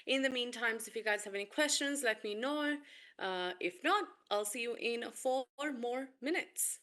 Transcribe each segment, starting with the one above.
In the meantime, if you guys have any questions, let me know. If not, I'll see you in 4 more minutes.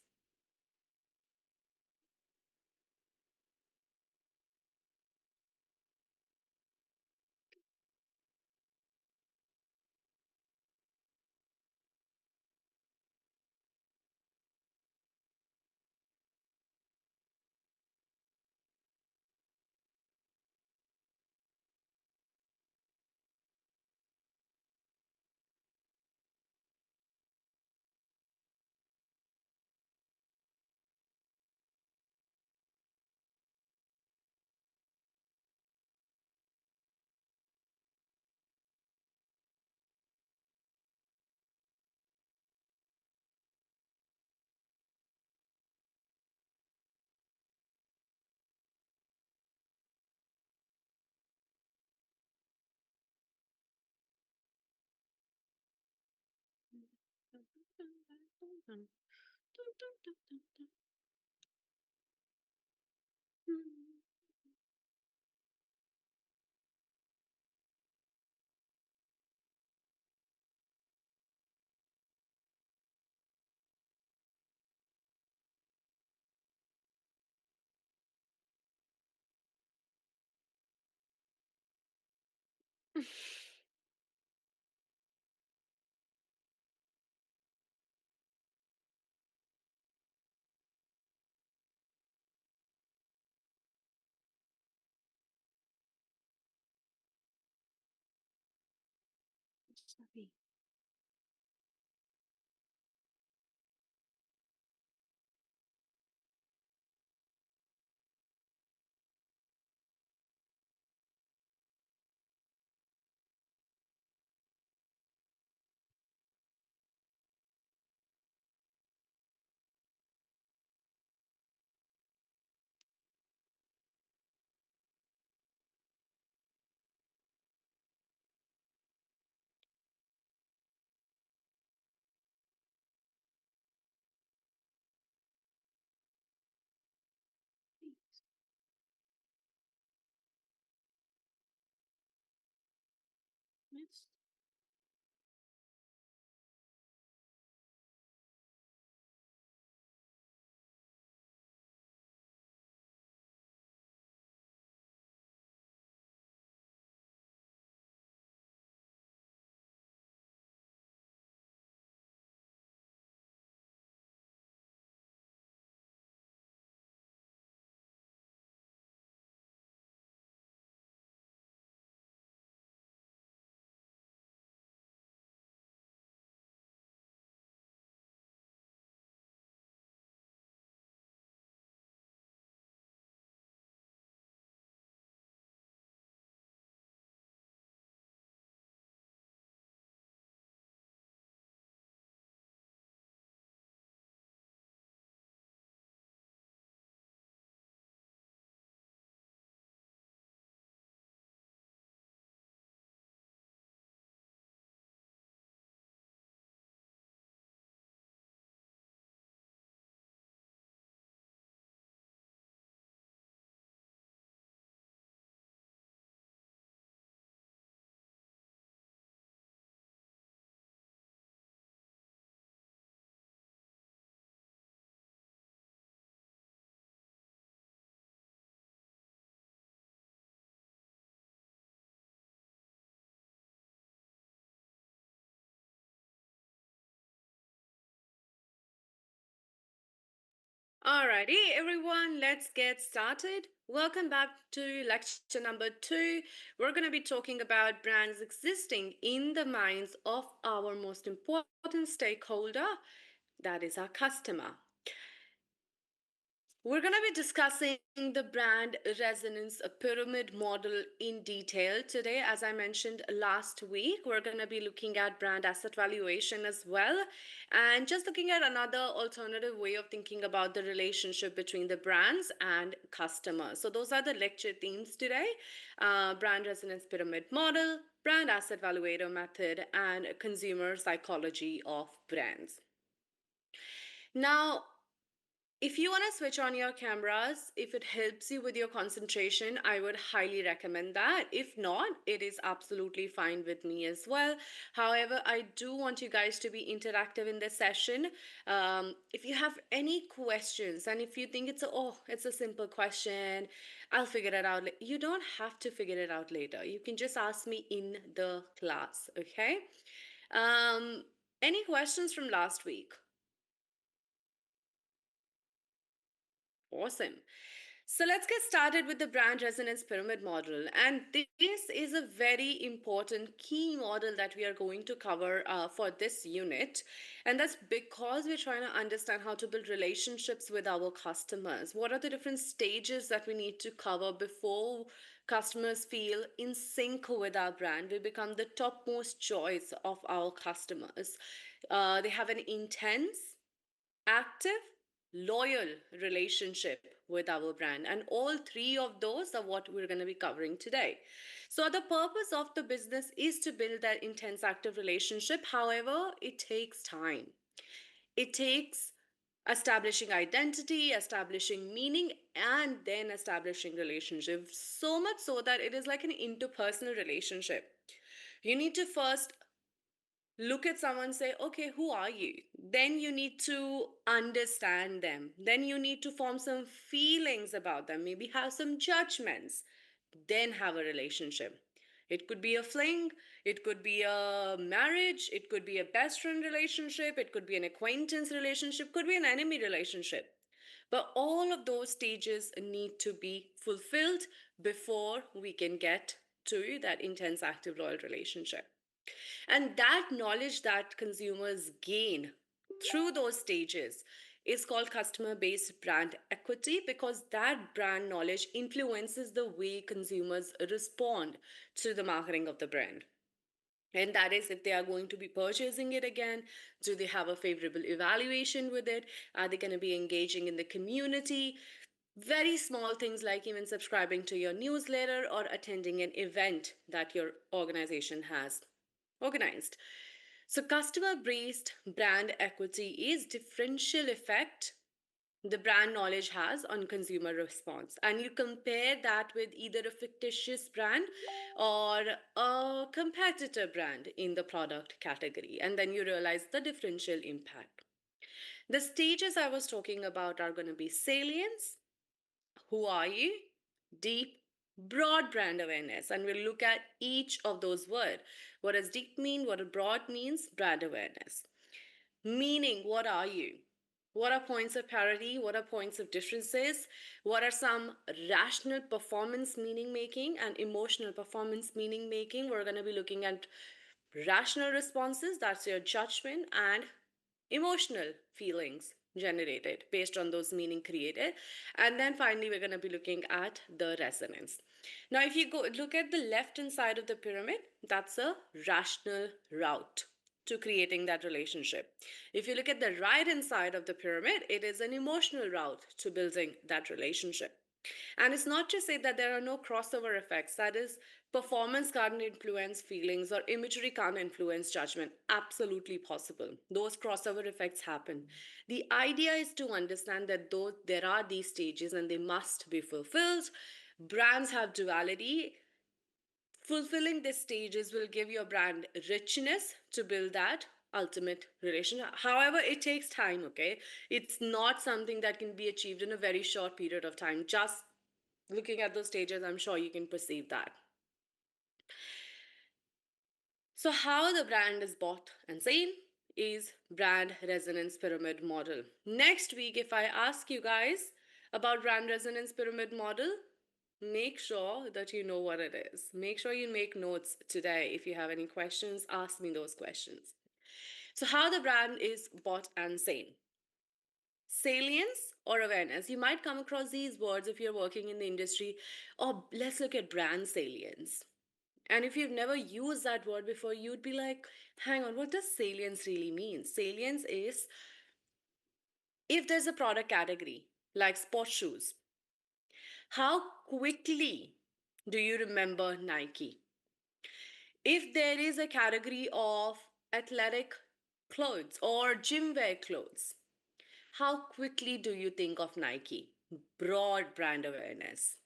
Alrighty, everyone, let's get started. Welcome back to lecture number 2. We're going to be talking about brands existing in the minds of our most important stakeholder, that is our customer. We're going to be discussing the brand resonance pyramid model in detail today. As I mentioned last week, we're going to be looking at brand asset valuation as well, and just looking at another alternative way of thinking about the relationship between the brands and customers. So those are the lecture themes today: brand resonance pyramid model, brand asset valuator method, and consumer psychology of brands. Now, If you want to switch on your cameras, if it helps you with your concentration, I would highly recommend that. If not, it is absolutely fine with me as well. However, I do want you guys to be interactive in this session. If you have any questions, and if you think it's a simple question, I'll figure it out. You don't have to figure it out later. You can just ask me in the class, okay? Um, any questions from last week? Awesome. So let's get started with the brand resonance pyramid model. And this is a very important key model that we are going to cover for this unit. And that's because we're trying to understand how to build relationships with our customers. What are the different stages that we need to cover before customers feel in sync with our brand? We become the topmost choice of our customers. They have an intense, active, loyal relationship with our brand. And all three of those are what we're going to be covering today. So, the purpose of the business is to build that intense, active relationship. However, it takes time. It takes establishing identity, establishing meaning, and then establishing relationships. So much so that it is like an interpersonal relationship. You need to first look at someone, say, okay, who are you? Then you need to understand them, then you need to form some feelings about them, maybe have some judgments, then have a relationship. It could be a fling, it could be a marriage, it could be a best friend relationship, it could be an acquaintance relationship, could be an enemy relationship. But all of those stages need to be fulfilled before we can get to that intense active loyal relationship. And that knowledge that consumers gain through those stages is called customer based brand equity, because that brand knowledge influences the way consumers respond to the marketing of the brand. And that is if they are going to be purchasing it again, do they have a favorable evaluation with it? Are they going to be engaging in the community? Very small things like even subscribing to your newsletter or attending an event that your organization has organized. So, customer based brand equity is differential effect the brand knowledge has on consumer response. And you compare that with either a fictitious brand or a competitor brand in the product category. And then you realize the differential impact. The stages I was talking about are going to be salience, who are you, deep, broad brand awareness. And we'll look at each of those words. What does deep mean? What does broad means? Brand awareness. Meaning, what are you? What are points of parity? What are points of differences? What are some rational performance meaning making and emotional performance meaning making? We're going to be looking at rational responses, that's your judgment, and emotional feelings generated based on those meaning created. And then finally we're going to be looking at the resonance. Now if you go look at the left hand side of the pyramid, that's a rational route to creating that relationship. If you look at the right hand side of the pyramid, it is an emotional route to building that relationship. And it's not to say that there are no crossover effects. That is, performance can't influence feelings or imagery can't influence judgment. Absolutely possible. Those crossover effects happen. The idea is to understand that though there are these stages and they must be fulfilled, brands have duality. Fulfilling these stages will give your brand richness to build that ultimate relationship. However, it takes time, okay? It's not something that can be achieved in a very short period of time. Just looking at those stages, I'm sure you can perceive that. So, how the brand is bought and seen is brand resonance pyramid model. Next week, if I ask you guys about brand resonance pyramid model, make sure that you know what it is. Make sure you make notes today. If you have any questions, ask me those questions. So, how the brand is bought and seen. Salience or awareness. You might come across these words if you're working in the industry. Or let's look at brand salience. And if you've never used that word before, you'd be like, hang on, what does salience really mean? Salience is if there's a product category like sports shoes, how quickly do you remember Nike? If there is a category of athletic clothes or gym wear clothes, How quickly do you think of Nike? Broad brand awareness.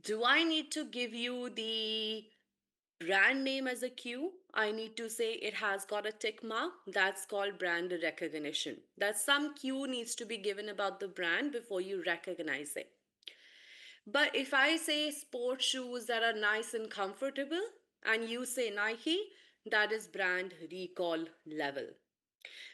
Do I need to give you the brand name as a cue? I need to say it has got a tick mark. That's called brand recognition. That some cue needs to be given about the brand before you recognize it. But if I say sports shoes that are nice and comfortable, and you say Nike, that is brand recall level.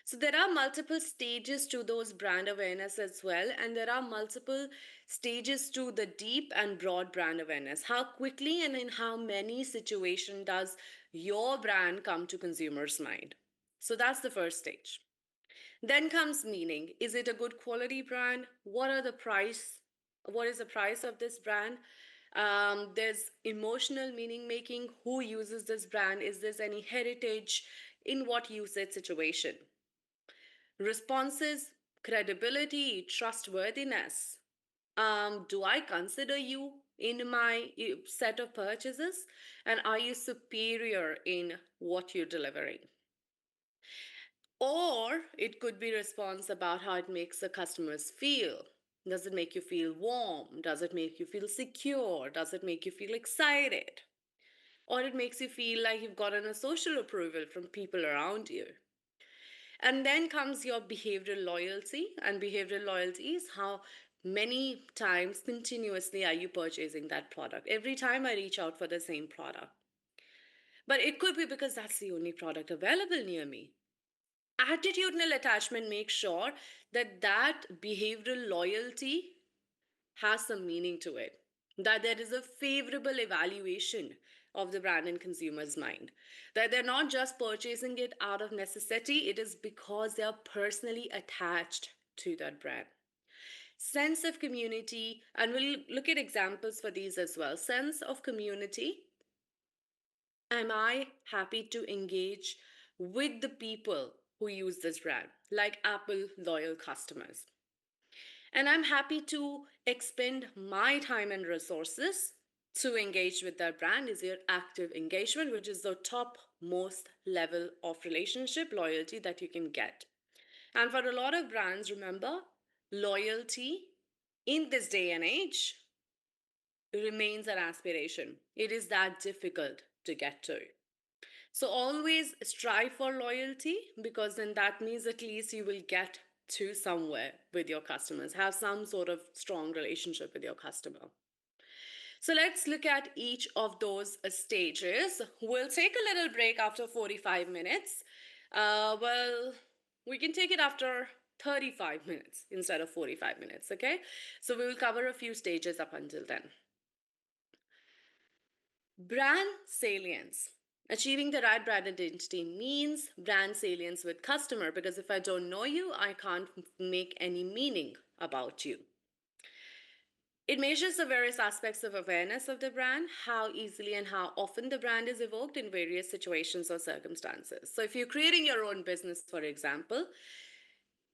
So there are multiple stages to those brand awareness as well, and there are multiple stages to the deep and broad brand awareness. How quickly and in how many situations does your brand come to consumers' mind? So that's the first stage. Then comes meaning. Is it a good quality brand? What are the price? What is the price of this brand? There's emotional meaning making. Who uses this brand? Is there any heritage? In what usage situation? Responses, credibility, trustworthiness. Do I consider you in my set of purchases? And are you superior in what you're delivering? Or it could be response about how it makes the customers feel. Does it make you feel warm? Does it make you feel secure? Does it make you feel excited? Or it makes you feel like you've gotten a social approval from people around you. And then comes your behavioral loyalty. And behavioral loyalty is how many times continuously are you purchasing that product. Every time I reach out for the same product. But it could be because that's the only product available near me. Attitudinal attachment makes sure that that behavioral loyalty has some meaning to it, that there is a favorable evaluation of the brand in consumers' mind, that they're not just purchasing it out of necessity, it is because they are personally attached to that brand. Sense of community, and we'll look at examples for these as well. Sense of community. Am I happy to engage with the people who use this brand, like Apple loyal customers? And I'm happy to expend my time and resources to engage with that brand. Is your active engagement, which is the top most level of relationship loyalty that you can get. And for a lot of brands, remember, loyalty in this day and age remains an aspiration. It is that difficult to get to. So always strive for loyalty, because then that means at least you will get to somewhere with your customers, have some sort of strong relationship with your customer. So let's look at each of those stages. We'll take a little break after 45 minutes. Well, we can take it after 35 minutes instead of 45 minutes, okay? So we will cover a few stages up until then. Brand salience. Achieving the right brand identity means brand salience with customer, because if I don't know you, I can't make any meaning about you. It measures the various aspects of awareness of the brand, how easily and how often the brand is evoked in various situations or circumstances. So if you're creating your own business, for example,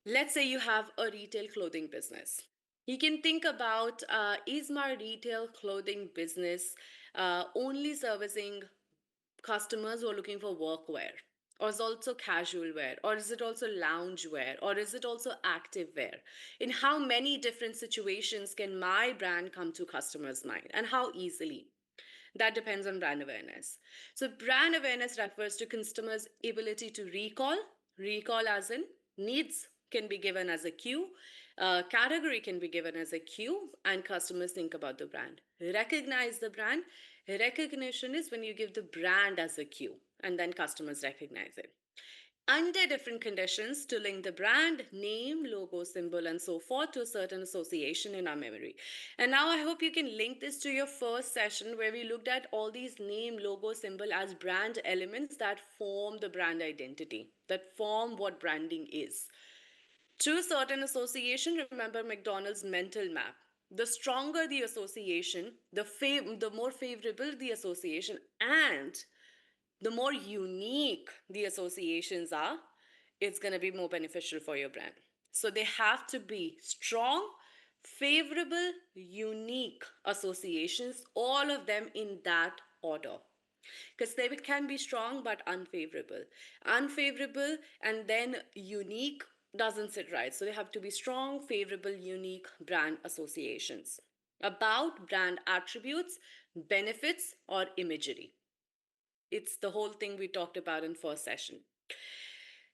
let's say you have a retail clothing business. You can think about, is my retail clothing business only servicing customers who are looking for workwear? Or is it also casual wear? Or is it also lounge wear? Or is it also active wear? In how many different situations can my brand come to customers' mind, and how easily? That depends on brand awareness. So, brand awareness refers to customers' ability to recall as in needs can be given as a cue, category can be given as a cue, and customers think about the brand. Recognize the brand. Recognition is when you give the brand as a cue, and then customers recognize it under different conditions to link the brand, name, logo, symbol, and so forth to a certain association in our memory. And now I hope you can link this to your first session where we looked at all these name, logo, symbol as brand elements that form the brand identity, that form what branding is. To a certain association, remember McDonald's mental map. The stronger the association, the more favorable the association, and the more unique the associations are, it's going to be more beneficial for your brand. So they have to be strong, favorable, unique associations, all of them in that order. Because they can be strong but unfavorable. Unfavorable and then unique doesn't sit right. So they have to be strong, favorable, unique brand associations about brand attributes, benefits, or imagery. It's the whole thing we talked about in first session.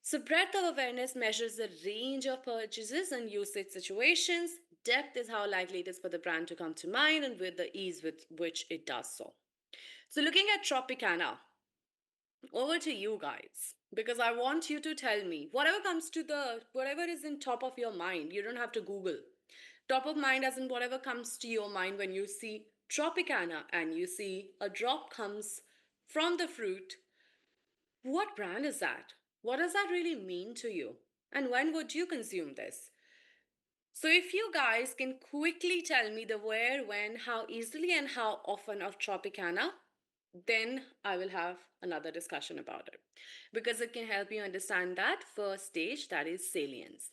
So breadth of awareness measures the range of purchases and usage situations. Depth is how likely it is for the brand to come to mind and with the ease with which it does so. So looking at Tropicana, over to you guys because I want you to tell me whatever is in top of your mind. You don't have to Google. Top of mind as in whatever comes to your mind when you see Tropicana and you see a drop comes from the fruit. What brand is that? What does that really mean to you? And when would you consume this? So, if you guys can quickly tell me the where, when, how easily, and how often of Tropicana, then I will have another discussion about it because it can help you understand that first stage that is salience.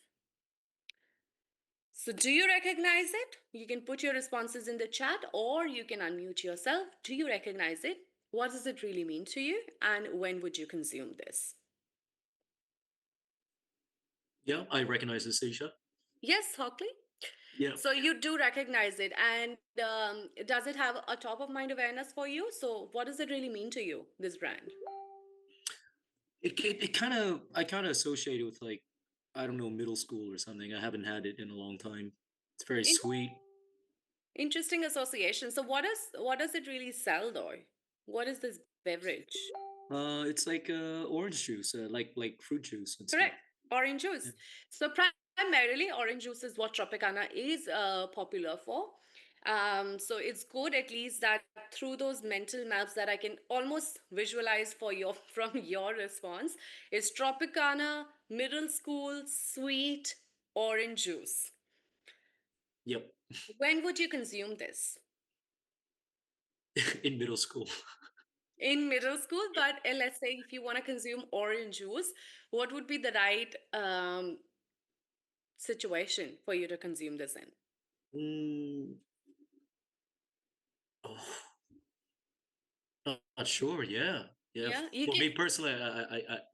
So, do you recognize it? You can put your responses in the chat or you can unmute yourself. Do you recognize it? What does it really mean to you? And when would you consume this? Yeah, I recognize this, Asia. Yes, Hockley. Yeah, So you do recognize it, and does it have a top of mind awareness for you? So what does it really mean to you, this brand? it kind of I kind of associate it with like I don't know middle school or something. I haven't had it in a long time. It's very In- sweet. Interesting association. So what does it really sell though? What is this beverage? It's like orange juice, like fruit juice and stuff. Correct. Orange Yeah. juice. So primarily, orange juice is what Tropicana is popular for. So it's good at least that through those mental maps that I can almost visualize for your from your response is Tropicana, middle school, sweet, orange juice. Yep. When would you consume this? In middle school. In middle school, but let's say if you want to consume orange juice, what would be the right situation for you to consume this in? Mm, oh, not sure. Yeah, yeah. Yeah, you For can. me personally,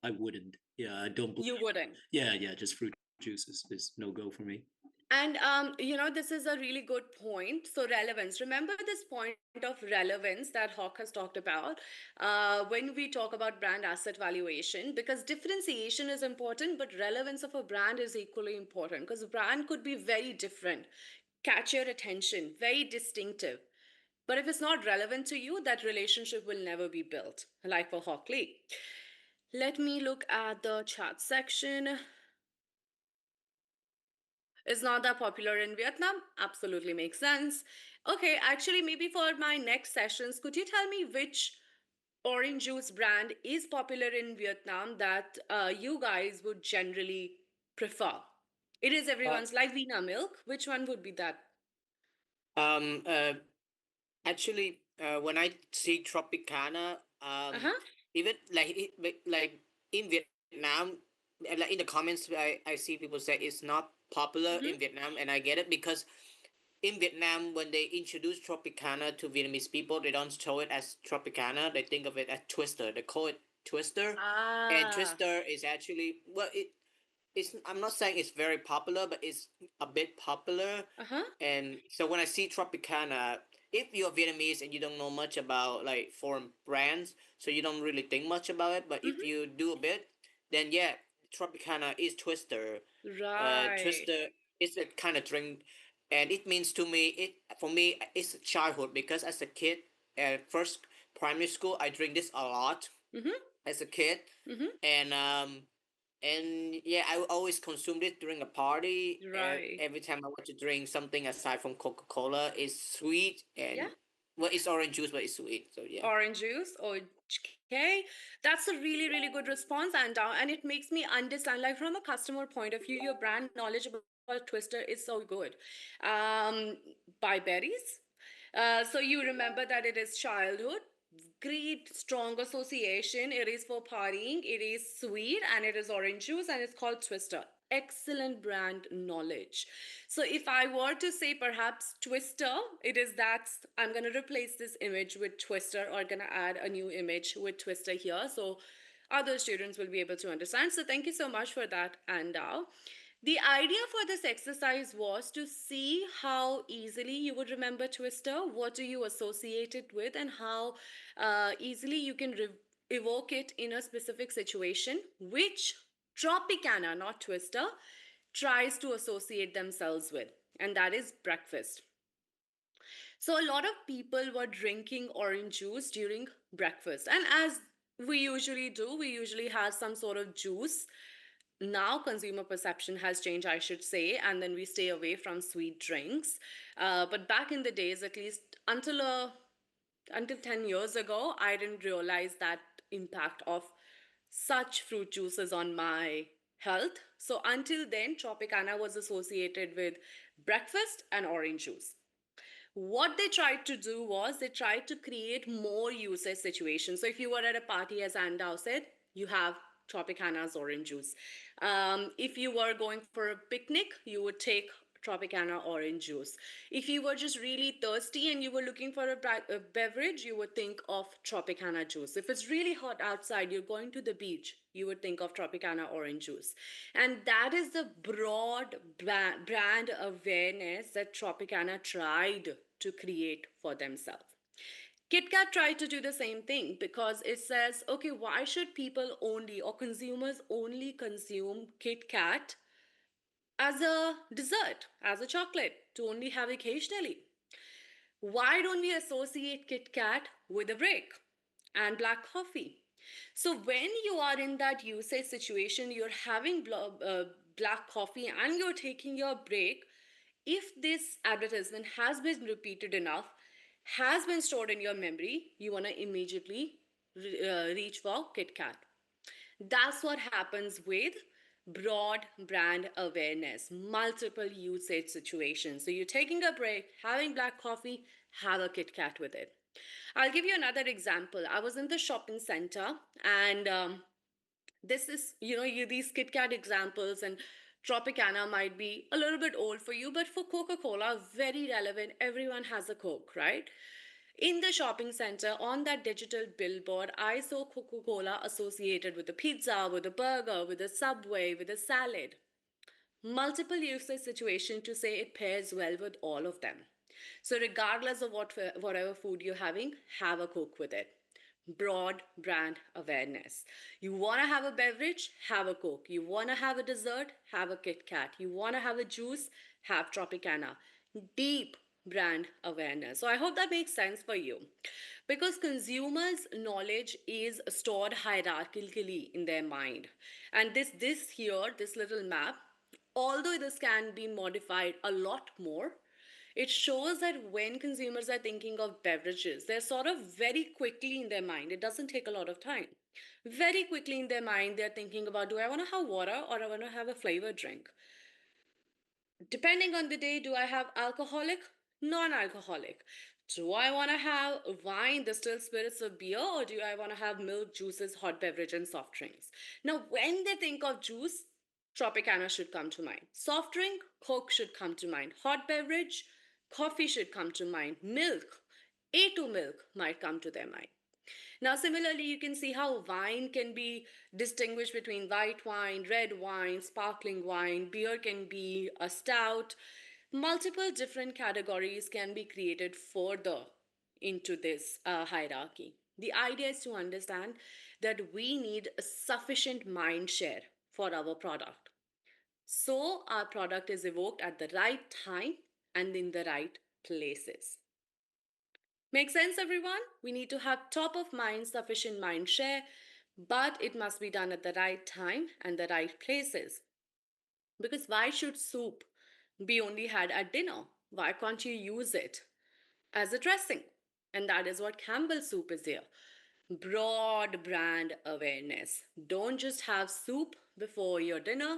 I wouldn't. Yeah, I don't. You wouldn't. Yeah, yeah. Just fruit juice is no go for me. And this is a really good point. So relevance. Remember this point of relevance that Hawk has talked about when we talk about brand asset valuation, because differentiation is important, but relevance of a brand is equally important because a brand could be very different, catch your attention, very distinctive. But if it's not relevant to you, that relationship will never be built, like for Hockley. Let me look at the chat section. Is not that popular in Vietnam? Absolutely makes sense. Okay, actually, maybe for my next sessions, could you tell me which orange juice brand is popular in Vietnam that you guys would generally prefer? It is Uh, everyone's like Vina Milk. Which one would be that? um, uh, Actually, when I see Tropicana, Uh huh. even like in Vietnam, like in the comments, I see people say it's not popular in Mm-hmm. Vietnam, and I get it because in Vietnam, when they introduce Tropicana to Vietnamese people, they don't show it as Tropicana. They think of it as Twister. They call it Twister, and Ah. Twister is actually it's. I'm not saying it's very popular, but it's a bit popular. Uh huh. And so when I see Tropicana, if you're Vietnamese and you don't know much about like foreign brands, so you don't really think much about it. But if Mm-hmm. you do a bit, then yeah, Tropicana is Twister. Right. Twister is a kind of drink, and it means to me, it for me, it's childhood because as a kid, at first primary school, I drink this a lot Mm-hmm. as a kid, Mm-hmm. and yeah, I always consumed it during a party. Right. Every time I want to drink something aside from Coca Cola, it's sweet Yeah. and well, it's orange juice, but it's sweet. So yeah. Orange juice. Okay, that's a really really good response, and it makes me understand, like from a customer point of view, your brand knowledge about Twister is so good. By berries. So you remember that it is childhood, great strong association. It is for partying, it is sweet, and it is orange juice, and it's called Twister. Excellent brand knowledge. So if I were to say perhaps Twister, it is that I'm going to replace this image with Twister or going to add a new image with Twister here. So other students will be able to understand. So thank you so much for that, Anda. The idea for this exercise was to see how easily you would remember Twister, what do you associate it with, and how easily you can evoke it in a specific situation, which Tropicana, not Twister, tries to associate themselves with, and that is breakfast. So, a lot of people were drinking orange juice during breakfast, and as we usually do, we usually have some sort of juice. Now consumer perception has changed, I should say, and then we stay away from sweet drinks, but back in the days, at least until 10 years ago, I didn't realize that impact of such fruit juices on my health. So until then, Tropicana was associated with breakfast and orange juice. What they tried to do was they tried to create more usage situations. So if you were at a party, as Andau said, you have Tropicana's orange juice. If you were going for a picnic, you would take Tropicana orange juice. If you were just really thirsty and you were looking for a beverage, you would think of Tropicana juice. If it's really hot outside, you're going to the beach, you would think of Tropicana orange juice. And that is the broad brand awareness that Tropicana tried to create for themselves. KitKat tried to do the same thing because it says, okay, why should people only or consumers only consume KitKat as a dessert, as a chocolate to only have occasionally? Why don't we associate Kit Kat with a break and black coffee? So when you are in that usage situation, you're having black coffee and you're taking your break, if this advertisement has been repeated enough, has been stored in your memory, you want to immediately reach for Kit Kat. That's what happens with broad brand awareness, multiple usage situations. So you're taking a break, having black coffee, have a Kit Kat with it. I'll give you another example. I was in the shopping center, and this is, these Kit Kat examples and Tropicana might be a little bit old for you, but for Coca Cola, very relevant. Everyone has a Coke, right? In the shopping center, on that digital billboard, I saw Coca Cola associated with a pizza, with a burger, with a Subway, with a salad. Multiple usage situation to say it pairs well with all of them. So, regardless of whatever food you're having, have a Coke with it. Broad brand awareness. You want to have a beverage? Have a Coke. You want to have a dessert? Have a Kit Kat. You want to have a juice? Have Tropicana. Deep brand awareness. So I hope that makes sense for you, because consumers knowledge is stored hierarchically in their mind, and this little map, although this can be modified a lot more, it shows that when consumers are thinking of beverages, they're sort of very quickly in their mind, it doesn't take a lot of time, very quickly in their mind they're thinking about, do I want to have water or I want to have a flavored drink? Depending on the day, do I have alcoholic, non-alcoholic? Do I want to have wine, distilled spirits, or beer, or do I want to have milk, juices, hot beverage, and soft drinks? Now, when they think of juice, Tropicana should come to mind. Soft drink, Coke should come to mind. Hot beverage, coffee should come to mind. Milk, A2 milk might come to their mind. Now, similarly, you can see how wine can be distinguished between white wine, red wine, sparkling wine, beer can be a stout. Multiple different categories can be created further into this hierarchy. The idea is to understand that we need a sufficient mind share for our product. So, our product is evoked at the right time and in the right places. Make sense, everyone? We need to have top of mind, sufficient mind share, but it must be done at the right time and the right places. Because why should soup be only had at dinner? Why can't you use it as a dressing? And that is what Campbell soup is here. Broad brand awareness. Don't just have soup before your dinner,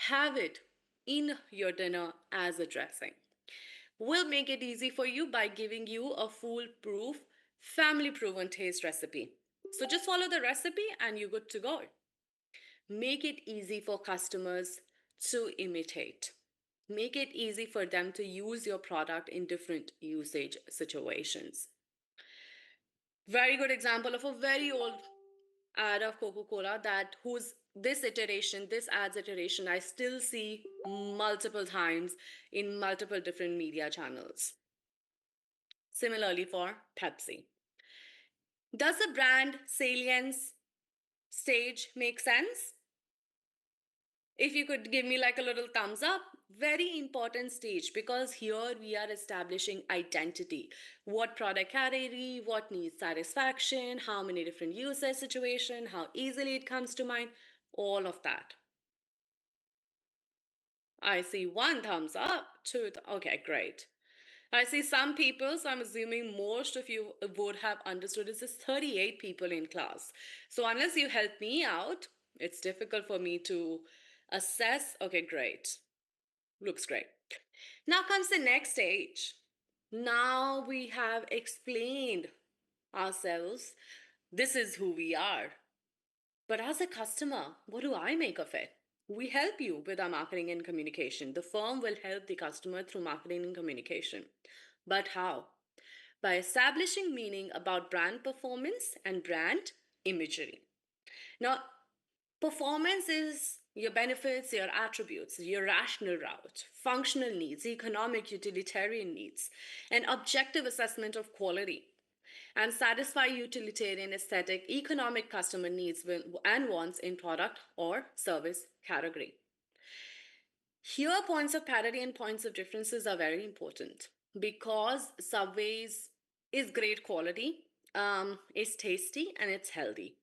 have it in your dinner as a dressing. We'll make it easy for you by giving you a foolproof, family proven taste recipe. So just follow the recipe and you're good to go. Make it easy for customers to imitate. Make it easy for them to use your product in different usage situations. Very good example of a very old ad of Coca-Cola that whose this iteration, this ads iteration, I still see multiple times in multiple different media channels. Similarly for Pepsi. Does the brand salience stage make sense? If you could give me like a little thumbs up, very important stage, because here we are establishing identity. What product category, what needs satisfaction, how many different usage situation, how easily it comes to mind, all of that. I see one thumbs up, okay, great. I see some people, so I'm assuming most of you would have understood. This is 38 people in class. So unless you help me out, it's difficult for me to assess. Okay, great. Looks great. Now comes the next stage. Now we have explained ourselves. This is who we are. But as a customer, what do I make of it? We help you with our marketing and communication. The firm will help the customer through marketing and communication. But how? By establishing meaning about brand performance and brand imagery. Now, performance is your benefits, your attributes, your rational route, functional needs, economic utilitarian needs, and objective assessment of quality, and satisfy utilitarian, aesthetic, economic customer needs and wants in product or service category. Here, points of parity and points of differences are very important because Subway's is great quality, it's tasty, and it's healthy.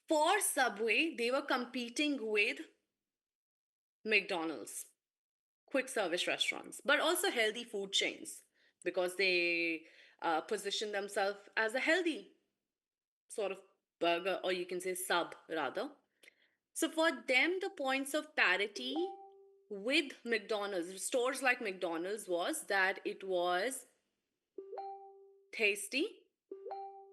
For Subway, they were competing with McDonald's, quick service restaurants, but also healthy food chains because they position themselves as a healthy sort of burger, or you can say sub rather. So for them, the points of parity with McDonald's, stores like McDonald's, was that it was tasty,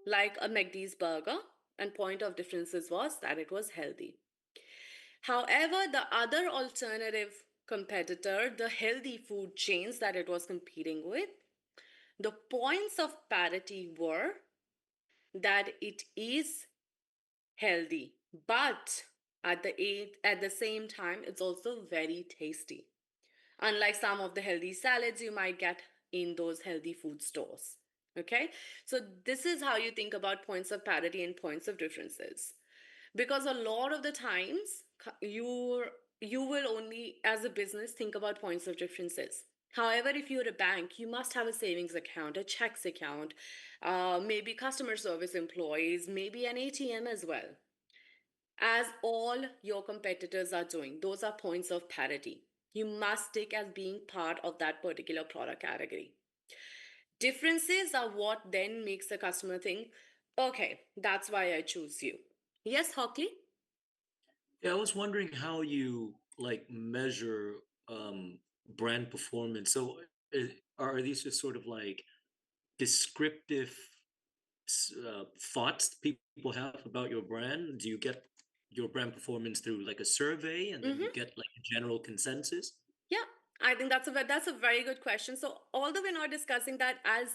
like a McD's burger, and point of differences was that it was healthy. However, the other alternative competitor, the healthy food chains that it was competing with, the points of parity were that it is healthy, but at the same time, it's also very tasty. Unlike some of the healthy salads you might get in those healthy food stores. Okay, so this is how you think about points of parity and points of differences, because a lot of the times you will only as a business think about points of differences. However, if you're a bank, you must have a savings account, a checks account, maybe customer service employees, maybe an ATM as well, as all your competitors are doing. Those are points of parity. You must stick as being part of that particular product category. Differences are what then makes the customer think, okay, that's why I choose you. Yes, Hockley? Yeah, I was wondering how you like measure brand performance. So are these just sort of like descriptive thoughts people have about your brand? Do you get your brand performance through like a survey and then you Mm-hmm. get like a general consensus? Yeah, I think that's a very good question. So although we're not discussing that as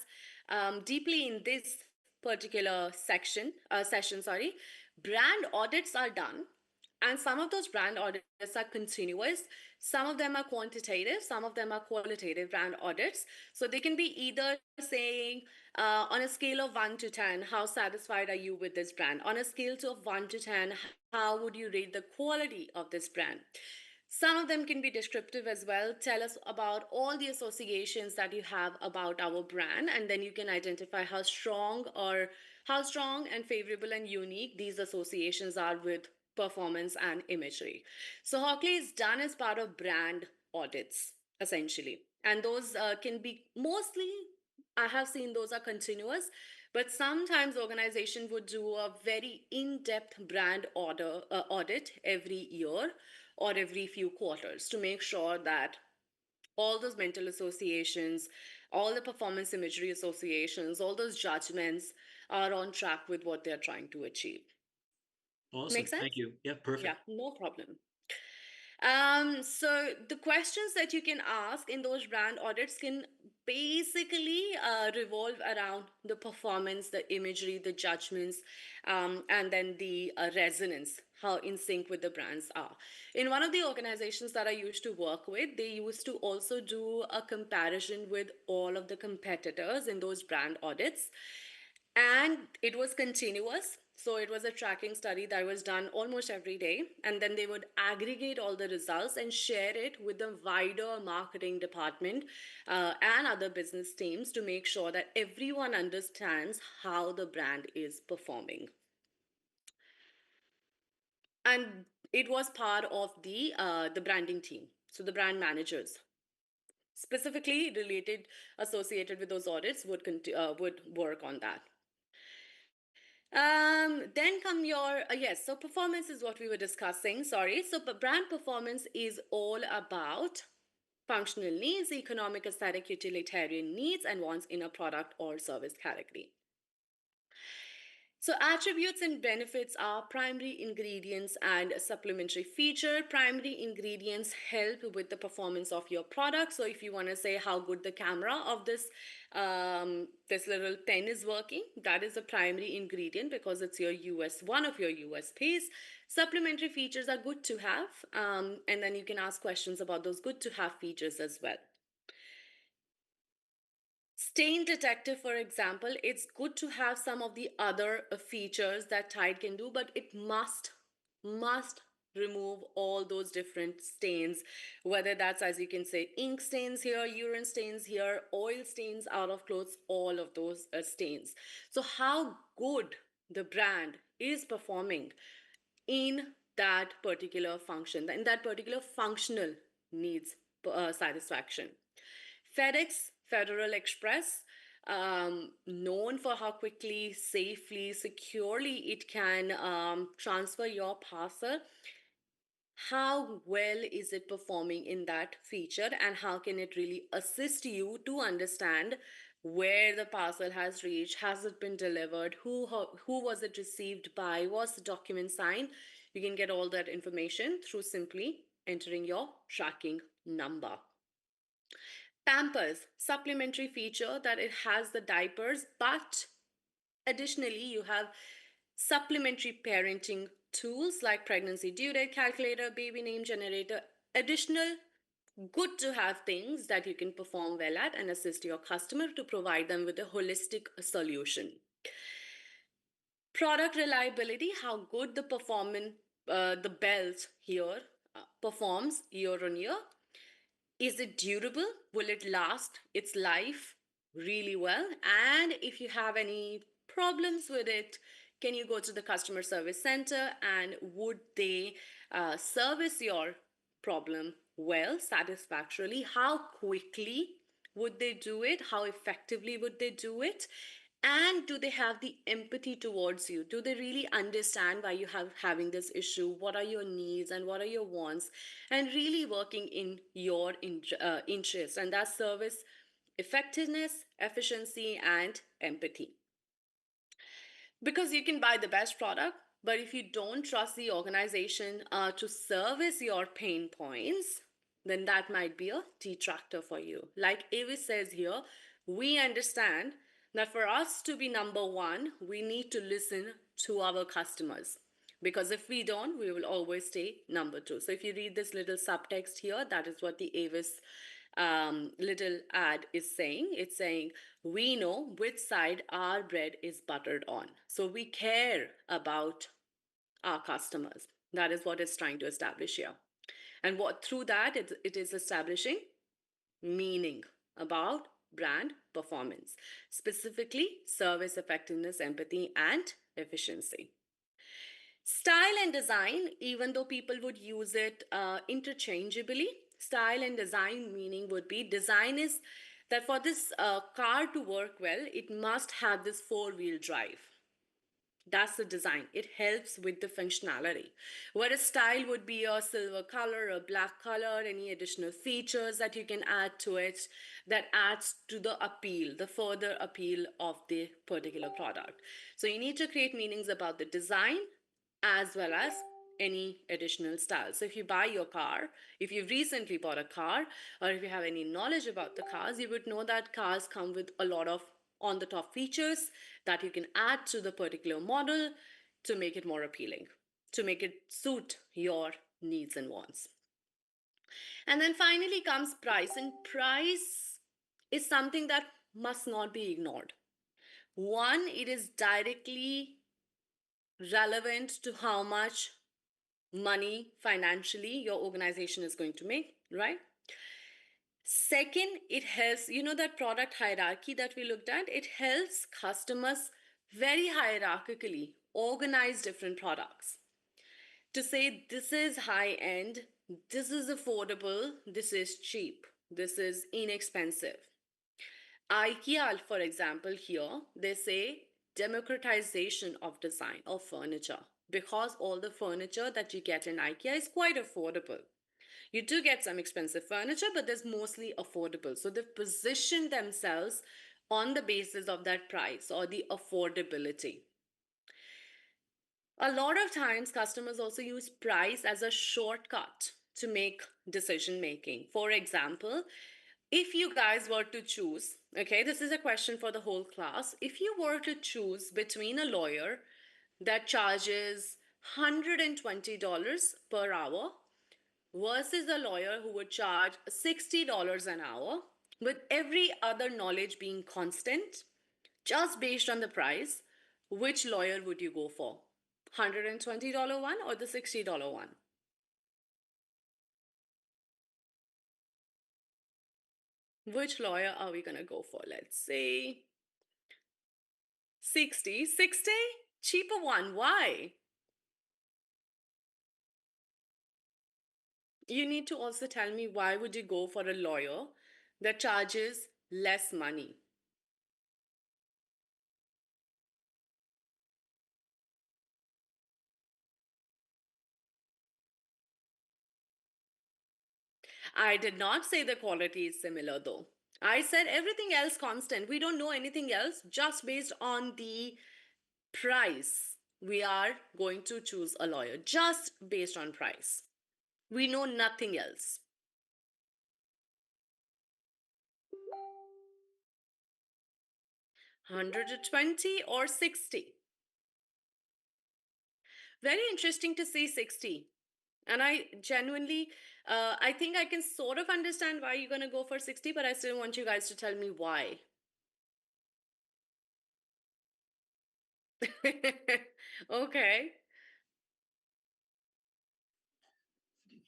deeply in this particular session, sorry, brand audits are done, and some of those brand audits are continuous. Some of them are quantitative, some of them are qualitative brand audits. So they can be either saying, on a scale of 1 to 10, how satisfied are you with this brand? On a scale of 1 to 10, how would you rate the quality of this brand? Some of them can be descriptive as well. Tell us about all the associations that you have about our brand, and then you can identify how strong and favorable and unique these associations are with performance and imagery. So Hockley is done as part of brand audits, essentially. And those can be mostly, I have seen those are continuous, but sometimes organization would do a very in-depth brand audit every year or every few quarters to make sure that all those mental associations, all the performance imagery associations, all those judgments are on track with what they're trying to achieve. Make Awesome. sense? Thank you. Yeah, Yeah, perfect. no problem. So the questions that you can ask in those brand audits can basically revolve around the performance, the imagery, the judgments, and then the resonance, how in sync with the brands are. In one of the organizations that I used to work with, they used to also do a comparison with all of the competitors in those brand audits, and it was continuous. So it was a tracking study that was done almost every day, and then they would aggregate all the results and share it with the wider marketing department and other business teams to make sure that everyone understands how the brand is performing. And it was part of the branding team, so the brand managers specifically related, associated with those audits would work on that. Then come your yes. So performance is what we were discussing. Sorry. So brand performance is all about functional needs, economic, aesthetic, utilitarian needs and wants in a product or service category. So attributes and benefits are primary ingredients and supplementary feature. Primary ingredients help with the performance of your product. So if you want to say how good the camera of this little pen is working, that is a primary ingredient because it's your one of your USPs. Supplementary features are good to have, and then you can ask questions about those good to have features as well. Stain detector, for example, it's good to have some of the other features that Tide can do, but it must remove all those different stains, whether that's, as you can say, ink stains here, urine stains here, oil stains out of clothes, all of those stains. So how good the brand is performing in that particular function, in that particular functional needs satisfaction. FedEx, Federal Express, known for how quickly, safely, securely it can transfer your parcel. How well is it performing in that feature, and how can it really assist you to understand where the parcel has reached, has it been delivered, who was it received by, was the document signed? You can get all that information through simply entering your tracking number. Pampers, supplementary feature that it has the diapers, but additionally you have supplementary parenting tools like pregnancy due date calculator, baby name generator, additional good to have things that you can perform well at and assist your customer to provide them with a holistic solution. Product reliability, how good the the belt here performs year on year. Is it durable? Will it last its life really well? And if you have any problems with it, can you go to the customer service center and would they service your problem well, satisfactorily? How quickly would they do it? How effectively would they do it? And do they have the empathy towards you? Do they really understand why you have having this issue? What are your needs and what are your wants? And really working in your interest, and that service effectiveness, efficiency and empathy. Because you can buy the best product, but if you don't trust the organization to service your pain points, then that might be a detractor for you. Like Avis says here, we understand that for us to be number one, we need to listen to our customers. Because if we don't, we will always stay number two. So if you read this little subtext here, that is what the Avis little ad is saying. It's saying, we know which side our bread is buttered on. So we care about our customers. That is what it's trying to establish here. And what through that, it is establishing meaning about brand performance, specifically service effectiveness, empathy, and efficiency. Style and design, even though people would use it interchangeably, style and design meaning would be design is that for this car to work well, it must have this four-wheel drive. That's the design. It helps with the functionality. Whereas style would be a silver color, a black color, any additional features that you can add to it that adds to the appeal, the further appeal of the particular product. So you need to create meanings about the design as well as any additional style. So if you buy your car, if you've recently bought a car, or if you have any knowledge about the cars, you would know that cars come with a lot of on the top features that you can add to the particular model to make it more appealing, to make it suit your needs and wants. And then finally comes price, and price is something that must not be ignored. One, it is directly relevant to how much money financially your organization is going to make, right? Second, it helps, that product hierarchy that we looked at, it helps customers very hierarchically organize different products to say this is high end, this is affordable, this is cheap, this is inexpensive. IKEA, for example, here they say democratization of design of furniture, because all the furniture that you get in IKEA is quite affordable. You do get some expensive furniture, but there's mostly affordable. So they've positioned themselves on the basis of that price or the affordability. A lot of times, customers also use price as a shortcut to make decision making. For example, if you guys were to choose, okay, this is a question for the whole class. If you were to choose between a lawyer that charges $120 per hour versus a lawyer who would charge $60 an hour, with every other knowledge being constant, just based on the price, which lawyer would you go for? $120 one or the $60 one? Which lawyer are we going to go for? Let's say 60. 60? Cheaper one. Why? You need to also tell me why would you go for a lawyer that charges less money? I did not say the quality is similar though. I said everything else constant. We don't know anything else, just based on the price. We are going to choose a lawyer just based on price. We know nothing else. 120 or 60? Very interesting to see 60. And I genuinely, I think I can sort of understand why you're going to go for 60, but I still want you guys to tell me why. Okay.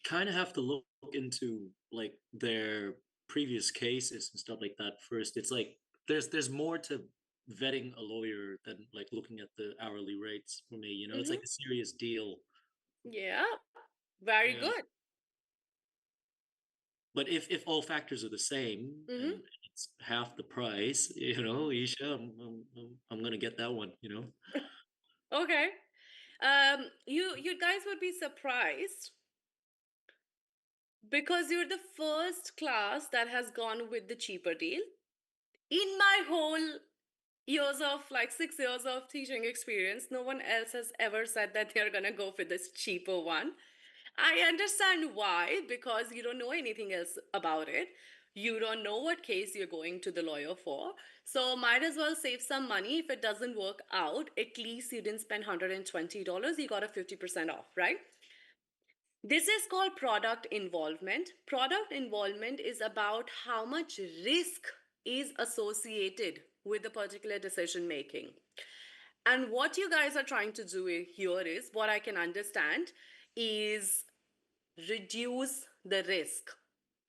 Kind of have to look into like their previous cases and stuff like that first. It's like there's more to vetting a lawyer than like looking at the hourly rates for me. It's like Mm-hmm. a serious deal. Yeah, very Yeah. good. But if all factors are the same Mm-hmm. and it's half the price, Isha, I'm gonna get that one. Okay. You guys would be surprised because you're the first class that has gone with the cheaper deal. In my whole years of like 6 years of teaching experience, no one else has ever said that they're gonna go for this cheaper one. I understand why, because you don't know anything else about it. You don't know what case you're going to the lawyer for. So might as well save some money. If it doesn't work out, at least you didn't spend $120. You got a 50% off, right? This is called product involvement. Product involvement is about how much risk is associated with the particular decision making. And what you guys are trying to do here is, what I can understand, is reduce the risk.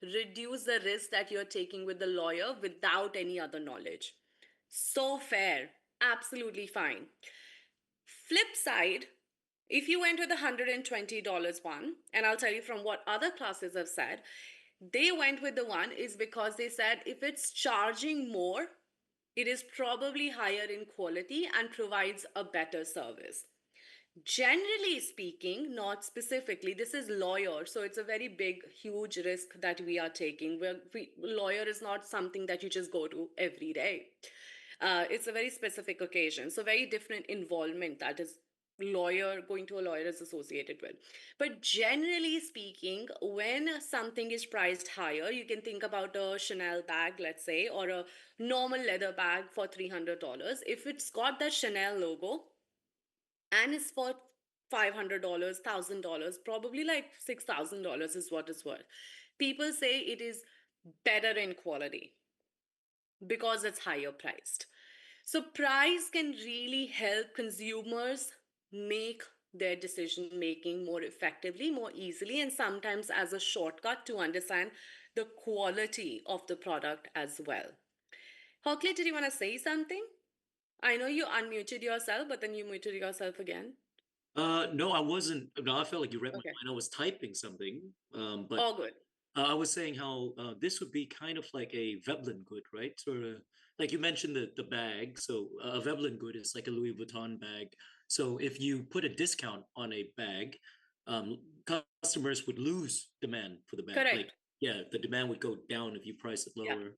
Reduce the risk that you're taking with the lawyer without any other knowledge. So fair. Absolutely fine. Flip side, if you went with the $120 one, and I'll tell you from what other classes have said, they went with the one is because they said if it's charging more, it is probably higher in quality and provides a better service. Generally speaking, not specifically, this is lawyer, so it's a very big, huge risk that we are taking. Lawyer is not something that you just go to every day. It's a very specific occasion, so very different involvement that is going to a lawyer is associated with. But generally speaking, when something is priced higher, you can think about a Chanel bag, let's say, or a normal leather bag for $300. If it's got that Chanel logo and it's for $500, $1,000, probably like $6,000 is what it's worth. People say it is better in quality because it's higher priced. So, price can really help consumers make their decision making more effectively, more easily, and sometimes as a shortcut to understand the quality of the product as well. Hockley, did you want to say something? I know you unmuted yourself, but then you muted yourself again. No, I wasn't. No, I felt like you read my Okay. mind. I was typing something. But All good. I was saying how this would be kind of like a Veblen good, right? Sort of like you mentioned the bag. So a Veblen good is like a Louis Vuitton bag. So if you put a discount on a bag, um, customers would lose demand for the bag. Like, Correct. yeah, the demand would go down if you price it Yeah. lower.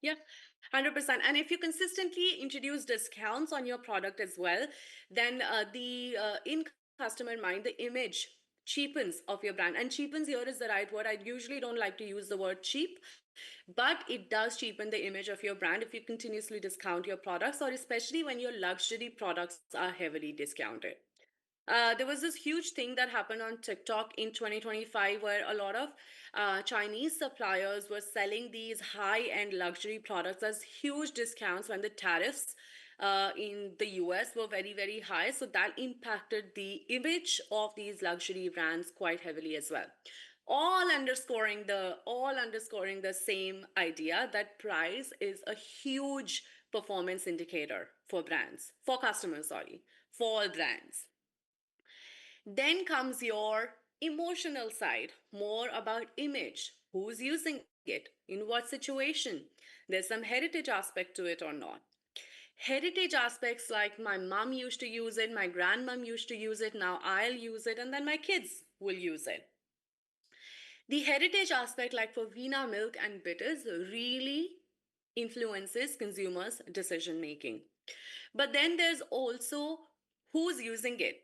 Yeah, 100%. And if you consistently introduce discounts on your product as well, then in customer mind, the image cheapens of your brand. And cheapens here is the right word. I usually don't like to use the word cheap, but it does cheapen the image of your brand if you continuously discount your products, or especially when your luxury products are heavily discounted. There was this huge thing that happened on TikTok in 2025 where a lot of Chinese suppliers were selling these high end luxury products as huge discounts when the tariffs in the US were very, very high. So that impacted the image of these luxury brands quite heavily as well. All underscoring the same idea that price is a huge performance indicator for brands, for customers, sorry, for all brands. Then comes your emotional side, more about image. Who's using it? In what situation? There's some heritage aspect to it or not. Heritage aspects like my mom used to use it, my grandmom used to use it, now I'll use it, and then my kids will use it. The heritage aspect, like for Veena milk and bitters, really influences consumers' decision making. But then there's also who's using it.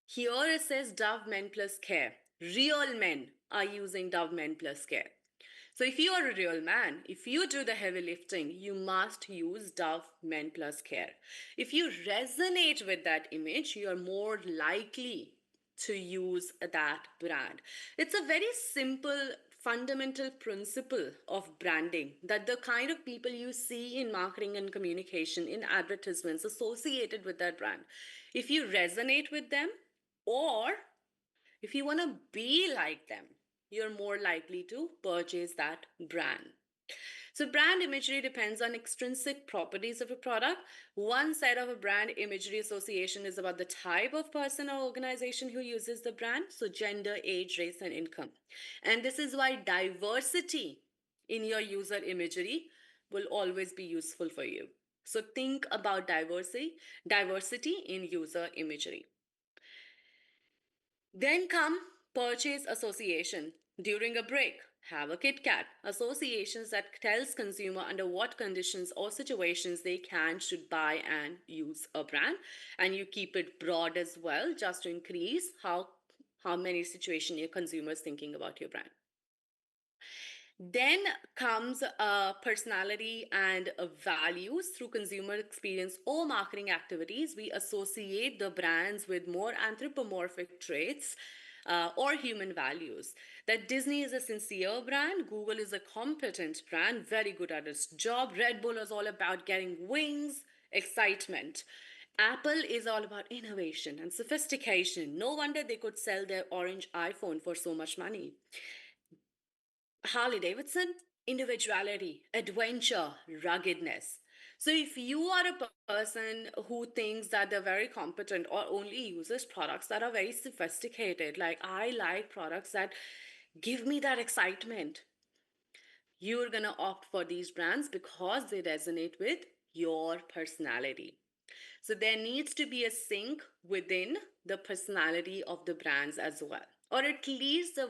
Here it says Dove Men Plus Care. Real men are using Dove Men Plus Care. So if you are a real man, if you do the heavy lifting, you must use Dove Men Plus Care. If you resonate with that image, you are more likely to use that brand. It's a very simple fundamental principle of branding that the kind of people you see in marketing and communication in advertisements associated with that brand, if you resonate with them, or if you want to be like them, you're more likely to purchase that brand. So, brand imagery depends on extrinsic properties of a product. One side of a brand imagery association is about the type of person or organization who uses the brand, so gender, age, race, and income. And this is why diversity in your user imagery will always be useful for you. So, think about diversity in user imagery. Then come purchase association. During a break, have a Kit Kat. Associations that tells consumer under what conditions or situations they can, should buy and use a brand. And you keep it broad as well, just to increase how many situations your consumer is thinking about your brand. Then comes personality and values through consumer experience or marketing activities. We associate the brands with more anthropomorphic traits or human values. That Disney is a sincere brand, Google is a competent brand, very good at its job. Red Bull is all about getting wings, excitement. Apple is all about innovation and sophistication. No wonder they could sell their orange iPhone for so much money. Harley Davidson, individuality, adventure, ruggedness. So if you are a person who thinks that they're very competent or only uses products that are very sophisticated, like I like products that give me that excitement, you're going to opt for these brands because they resonate with your personality. So there needs to be a sync within the personality of the brands as well, or at least the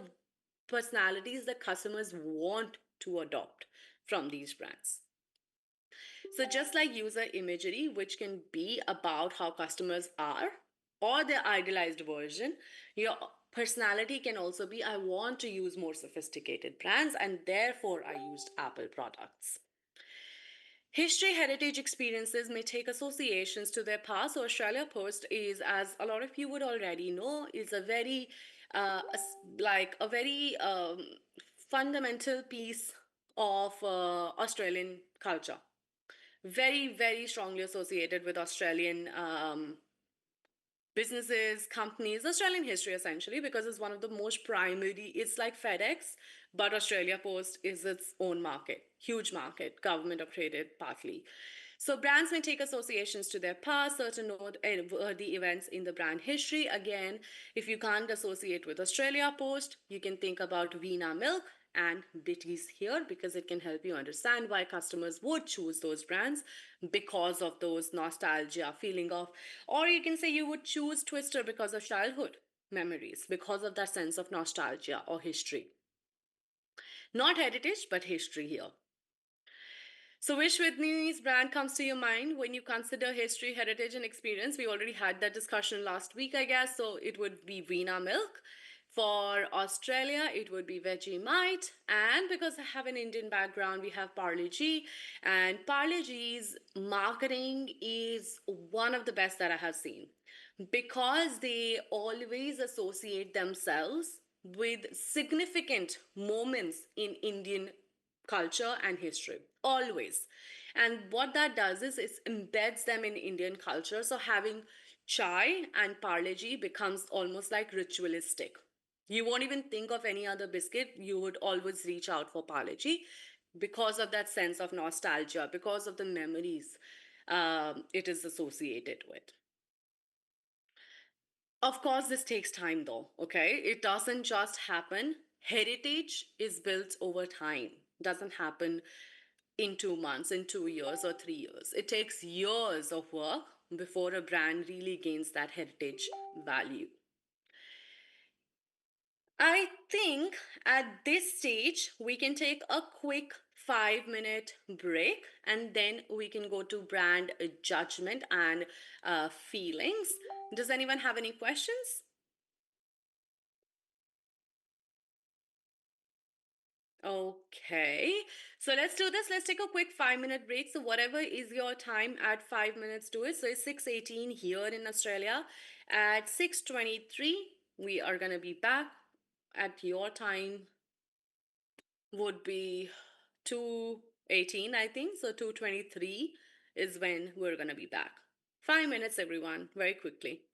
personalities that customers want to adopt from these brands. So just like user imagery, which can be about how customers are or the idealized version. Your personality can also be, I want to use more sophisticated brands, and therefore I used Apple products. History heritage experiences may take associations to their past. So Australia Post is, as a lot of you would already know, is a very like a very fundamental piece of Australian culture. Very, very strongly associated with Australian businesses, companies, Australian history essentially, because it's one of the most primary, it's like FedEx, but Australia Post is its own market, huge market, government operated partly. So brands may take associations to their past, certain noteworthy events in the brand history. Again, if you can't associate with Australia Post, you can think about Veena Milk and Ditties here, because it can help you understand why customers would choose those brands because of those nostalgia feeling of, or you can say you would choose Twister because of childhood memories, because of that sense of nostalgia or history. Not heritage, but history here. So, which Vietnamese brand comes to your mind when you consider history, heritage, and experience? We already had that discussion last week, I guess. So, it would be Veena Milk. For Australia, it would be Vegemite. And because I have an Indian background, we have Parle G. And Parle G's marketing is one of the best that I have seen, because they always associate themselves with significant moments in Indian culture and history, always. And what that does is it embeds them in Indian culture. So having chai and Parle G becomes almost like ritualistic. You won't even think of any other biscuit. You would always reach out for Parle G because of that sense of nostalgia, because of the memories it is associated with. Of course, this takes time though, okay? It doesn't just happen. Heritage is built over time. It doesn't happen in 2 months, in 2 years, or 3 years. It takes years of work before a brand really gains that heritage value. I think at this stage, we can take a quick 5-minute break, and then we can go to brand judgment and feelings. Does anyone have any questions? Okay, so let's do this. Let's take a quick 5-minute break. So whatever is your time, add 5 minutes to it. So it's 6:18 here in Australia. At 6:23, we are gonna be back. At your time would be 2:18, I think. So 2:23 is when we're gonna be back. 5 minutes, everyone, very quickly.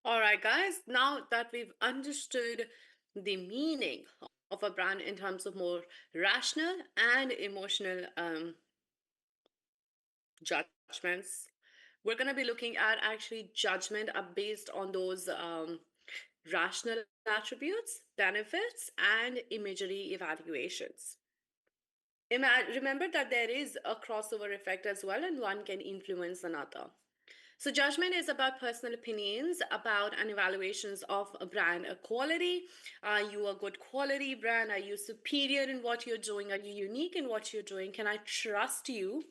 All right, guys, now that we've understood the meaning of a brand in terms of more rational and emotional judgments, we're going to be looking at actually judgment based on those rational attributes, benefits, and imagery evaluations. Remember that there is a crossover effect as well, and one can influence another. So, judgment is about personal opinions about and evaluations of a brand a quality. Are you a good quality brand? Are you superior in what you're doing? Are you unique in what you're doing? Can I trust you?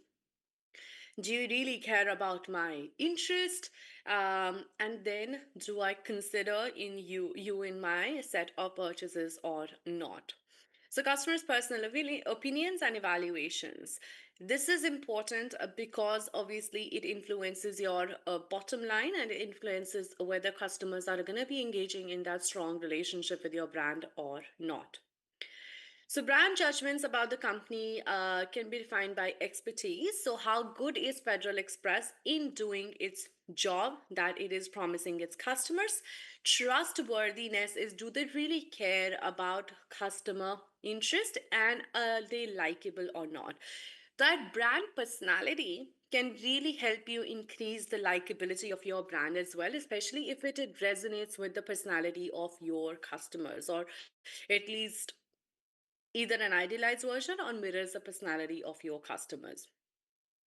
Do you really care about my interest? And then, do I consider in you in my set of purchases or not? So, customers' personal opinions and evaluations. This is important because obviously it influences your bottom line, and it influences whether customers are going to be engaging in that strong relationship with your brand or not. So, brand judgments about the company can be defined by expertise. So, how good is Federal Express in doing its job that it is promising its customers? Trustworthiness is, do they really care about customer interest, and are they likable or not? That brand personality can really help you increase the likability of your brand as well, especially if it resonates with the personality of your customers, or at least either an idealized version or mirrors the personality of your customers.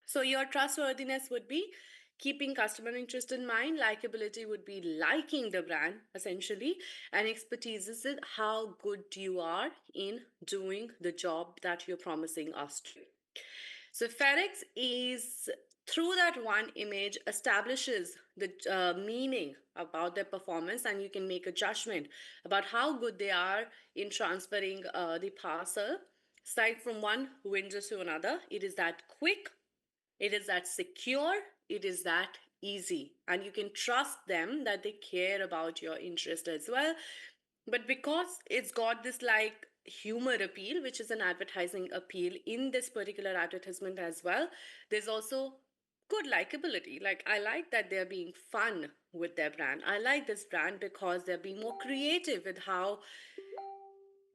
So, your trustworthiness would be keeping customer interest in mind, likability would be liking the brand essentially, and expertise is how good you are in doing the job that you're promising us to. So FedEx is through that one image establishes the meaning about their performance, and you can make a judgment about how good they are in transferring the parcel side from one window to another. It is that quick, it is that secure, it is that easy, and you can trust them that they care about your interest as well. But because it's got this like humor appeal, which is an advertising appeal in this particular advertisement as well, there's also good likability. Like, I like that they're being fun with their brand. I like this brand because they're being more creative with how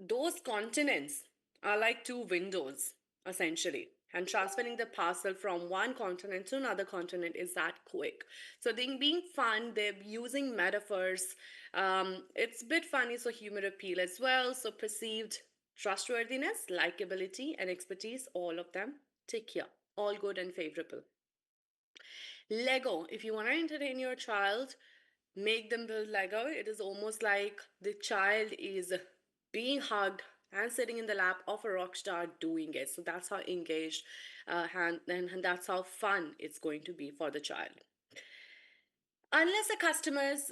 those continents are like two windows, essentially. And transferring the parcel from one continent to another continent is that quick. So they being fun, they're using metaphors. It's a bit funny, so humor appeal as well. So perceived trustworthiness, likability, and expertise, all of them take here. All good and favorable. Lego, if you want to entertain your child, make them build Lego. It is almost like the child is being hugged and sitting in the lap of a rock star doing it. So that's how engaged and that's how fun it's going to be for the child. Unless the customers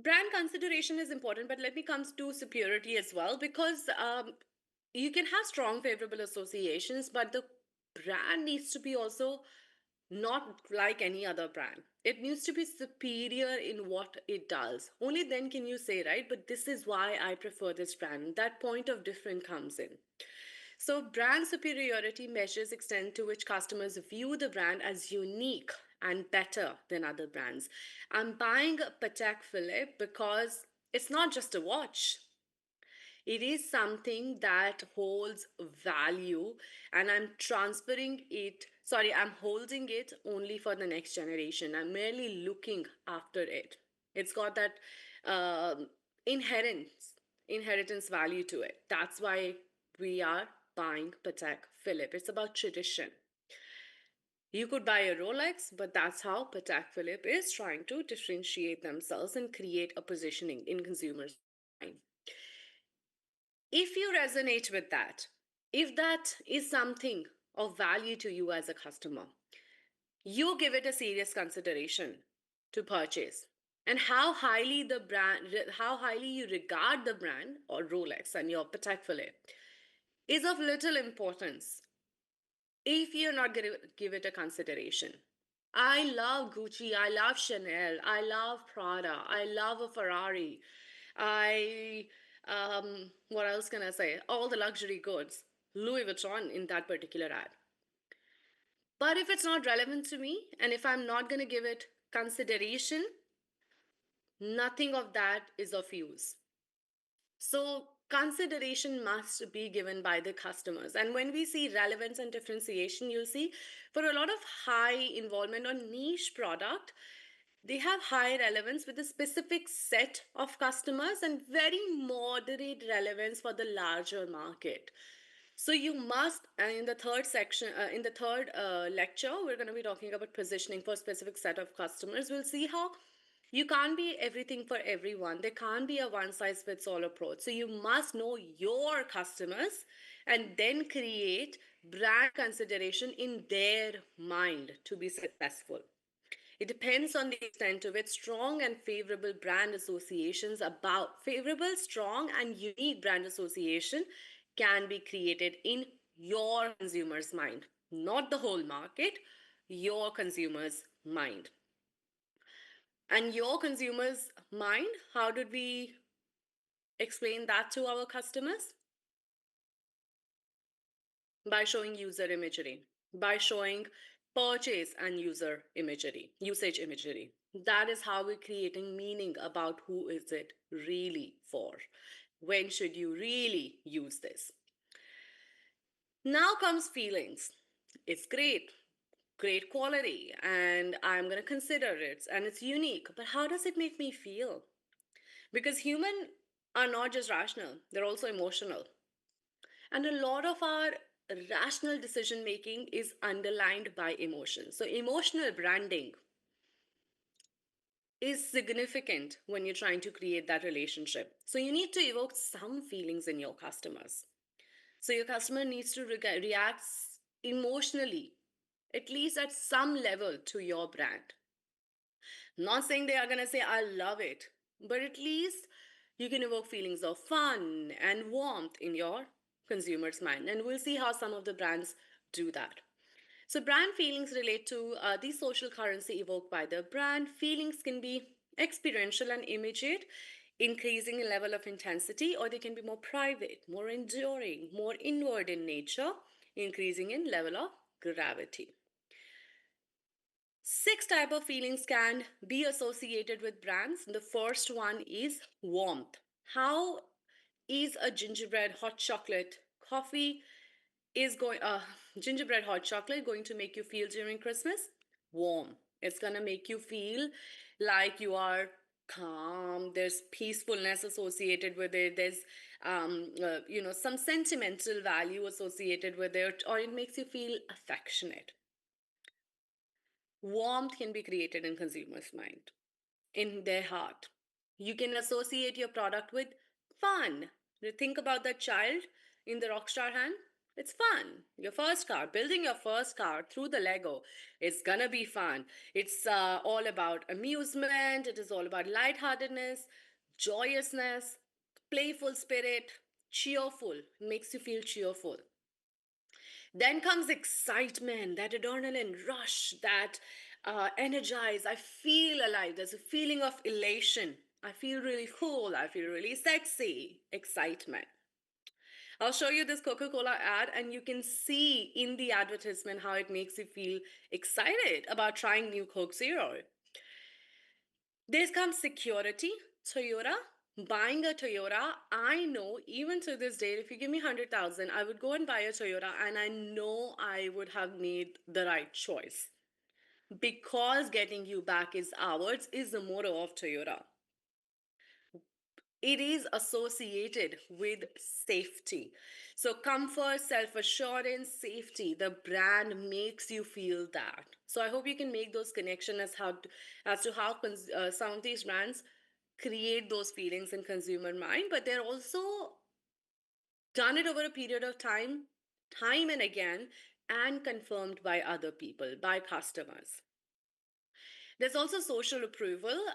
brand consideration is important, but let me come to superiority as well, because you can have strong favorable associations, but the brand needs to be also not like any other brand. It needs to be superior in what it does. Only then can you say, right, but this is why I prefer this brand. That point of difference comes in. So, brand superiority measures extent to which customers view the brand as unique and better than other brands. I'm buying a Patek Philippe because it's not just a watch. It is something that holds value, and I'm transferring it. Sorry, I'm holding it only for the next generation. I'm merely looking after it. It's got that um inheritance value to it. That's why we are buying Patek Philippe. It's about tradition. You could buy a Rolex, but that's how Patek Philippe is trying to differentiate themselves and create a positioning in consumers' mind. If you resonate with that, if that is something of value to you as a customer, you give it a serious consideration to purchase. And how highly you regard the brand or Rolex and your Patek Philippe is of little importance if you're not going to give it a consideration. I love Gucci, I love Chanel, I love Prada, I love a Ferrari. I what else can I say? All the luxury goods, Louis Vuitton in that particular ad. But if it's not relevant to me and if I'm not going to give it consideration, Nothing of that is of use. So, consideration must be given by the customers. And when we see relevance and differentiation, you'll see for a lot of high involvement or niche product, they have high relevance with a specific set of customers and very moderate relevance for the larger market. So you must, and in the third section, in the third lecture, we're going to be talking about positioning for a specific set of customers. We'll see how you can't be everything for everyone. There can't be a one size fits all approach. So you must know your customers and then create brand consideration in their mind to be successful. It depends on the extent of it. Strong and favorable brand associations about favorable, strong, and unique brand association can be created in your consumer's mind, not the whole market, your consumer's mind. And your consumer's mind, how did we explain that to our customers? By showing user imagery, by showing purchase and user imagery, usage imagery. That is how we're creating meaning about who is it really for. When should you really use this? Now comes feelings. It's great, great quality, and I'm going to consider it, and it's unique. But how does it make me feel? Because human are not just rational, they're also emotional. And a lot of our rational decision making is underlined by emotion. So, emotional branding is significant when you're trying to create that relationship. So, you need to evoke some feelings in your customers. So, your customer needs to react emotionally, at least at some level, to your brand. Not saying they are going to say, I love it, but at least you can evoke feelings of fun and warmth in your consumer's mind. And we'll see how some of the brands do that. So, brand feelings relate to the social currency evoked by the brand. Feelings can be experiential and immediate, increasing in level of intensity, or they can be more private, more enduring, more inward in nature, increasing in level of gravity. Six type of feelings can be associated with brands. The first one is warmth. How is a gingerbread hot chocolate coffee is going gingerbread hot chocolate going to make you feel during Christmas? Warm. It's going to make you feel like you are calm. There's peacefulness associated with it. There's some sentimental value associated with it, or it makes you feel affectionate. Warmth can be created in consumers' mind, in their heart. You can associate your product with fun. You think about that child in the rockstar hand. It's fun. Your first car, building your first car through the Lego, it's gonna be fun. It's all about amusement. It is all about lightheartedness, joyousness, playful spirit, cheerful. It makes you feel cheerful. Then comes excitement, that adrenaline rush, that energize. I feel alive. There's a feeling of elation. I feel really cool. I feel really sexy. Excitement. I'll show you this Coca Cola ad, and you can see in the advertisement how it makes you feel excited about trying new Coke Zero. There comes security. Toyota, buying a Toyota, I know even to this day, if you give me 100,000, I would go and buy a Toyota, and I know I would have made the right choice. Because getting you back is ours is the motto of Toyota. It is associated with safety. So, comfort, self assurance, safety, the brand makes you feel that. So, I hope you can make those connections as to how some of these brands create those feelings in consumer mind, but they're also done it over a period of time, time and again, and confirmed by other people, by customers. There's also social approval.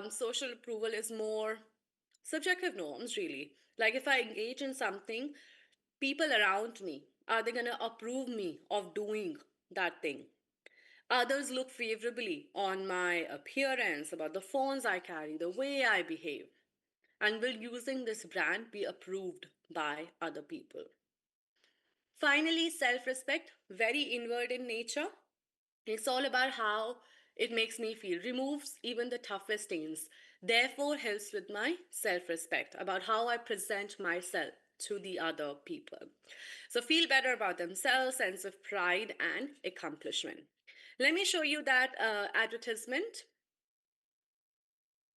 Social approval is more subjective norms, really. Like if I engage in something, people around me, are they going to approve me of doing that thing? Others look favorably on my appearance, about the phones I carry, the way I behave. And will using this brand be approved by other people? Finally, self respect, very inward in nature. It's all about how it makes me feel, removes even the toughest stains. therefore helps with my self-respect about how I present myself to the other people. So feel better about themselves, sense of pride and accomplishment. Let me show you that advertisement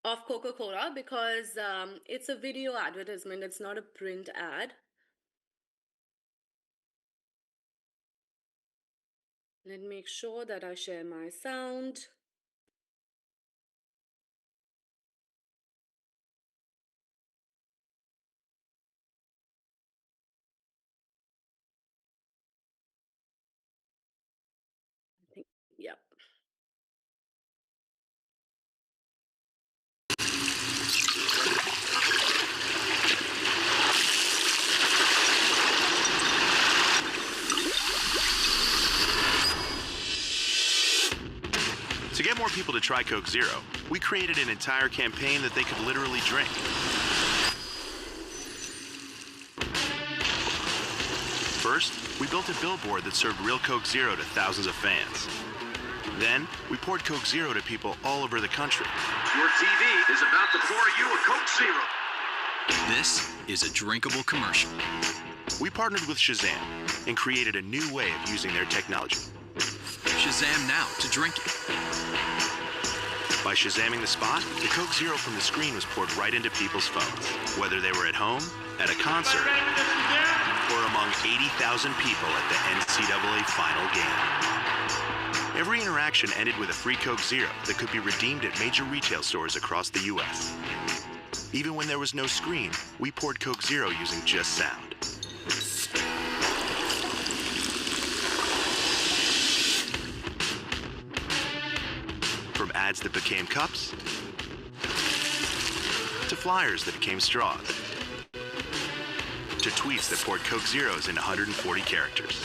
of Coca-Cola because it's a video advertisement, it's not a print ad. Let me make sure that I share my sound. I think, yep. To get more people to try Coke Zero, we created an entire campaign that they could literally drink. First, we built a billboard that served real Coke Zero to thousands of fans. Then, we poured Coke Zero to people all over the country. Your TV is about to pour you a Coke Zero. This is a drinkable commercial. We partnered with Shazam and created a new way of using their technology. Shazam now to drink it. By Shazamming the spot, the Coke Zero from the screen was poured right into people's phones, whether they were at home, at a concert, or among 80,000 people at the NCAA final game. Every interaction ended with a free Coke Zero that could be redeemed at major retail stores across the U.S. Even when there was no screen, we poured Coke Zero using just sound. From ads that became cups, to flyers that became straws, to tweets that poured Coke Zeros in 140 characters,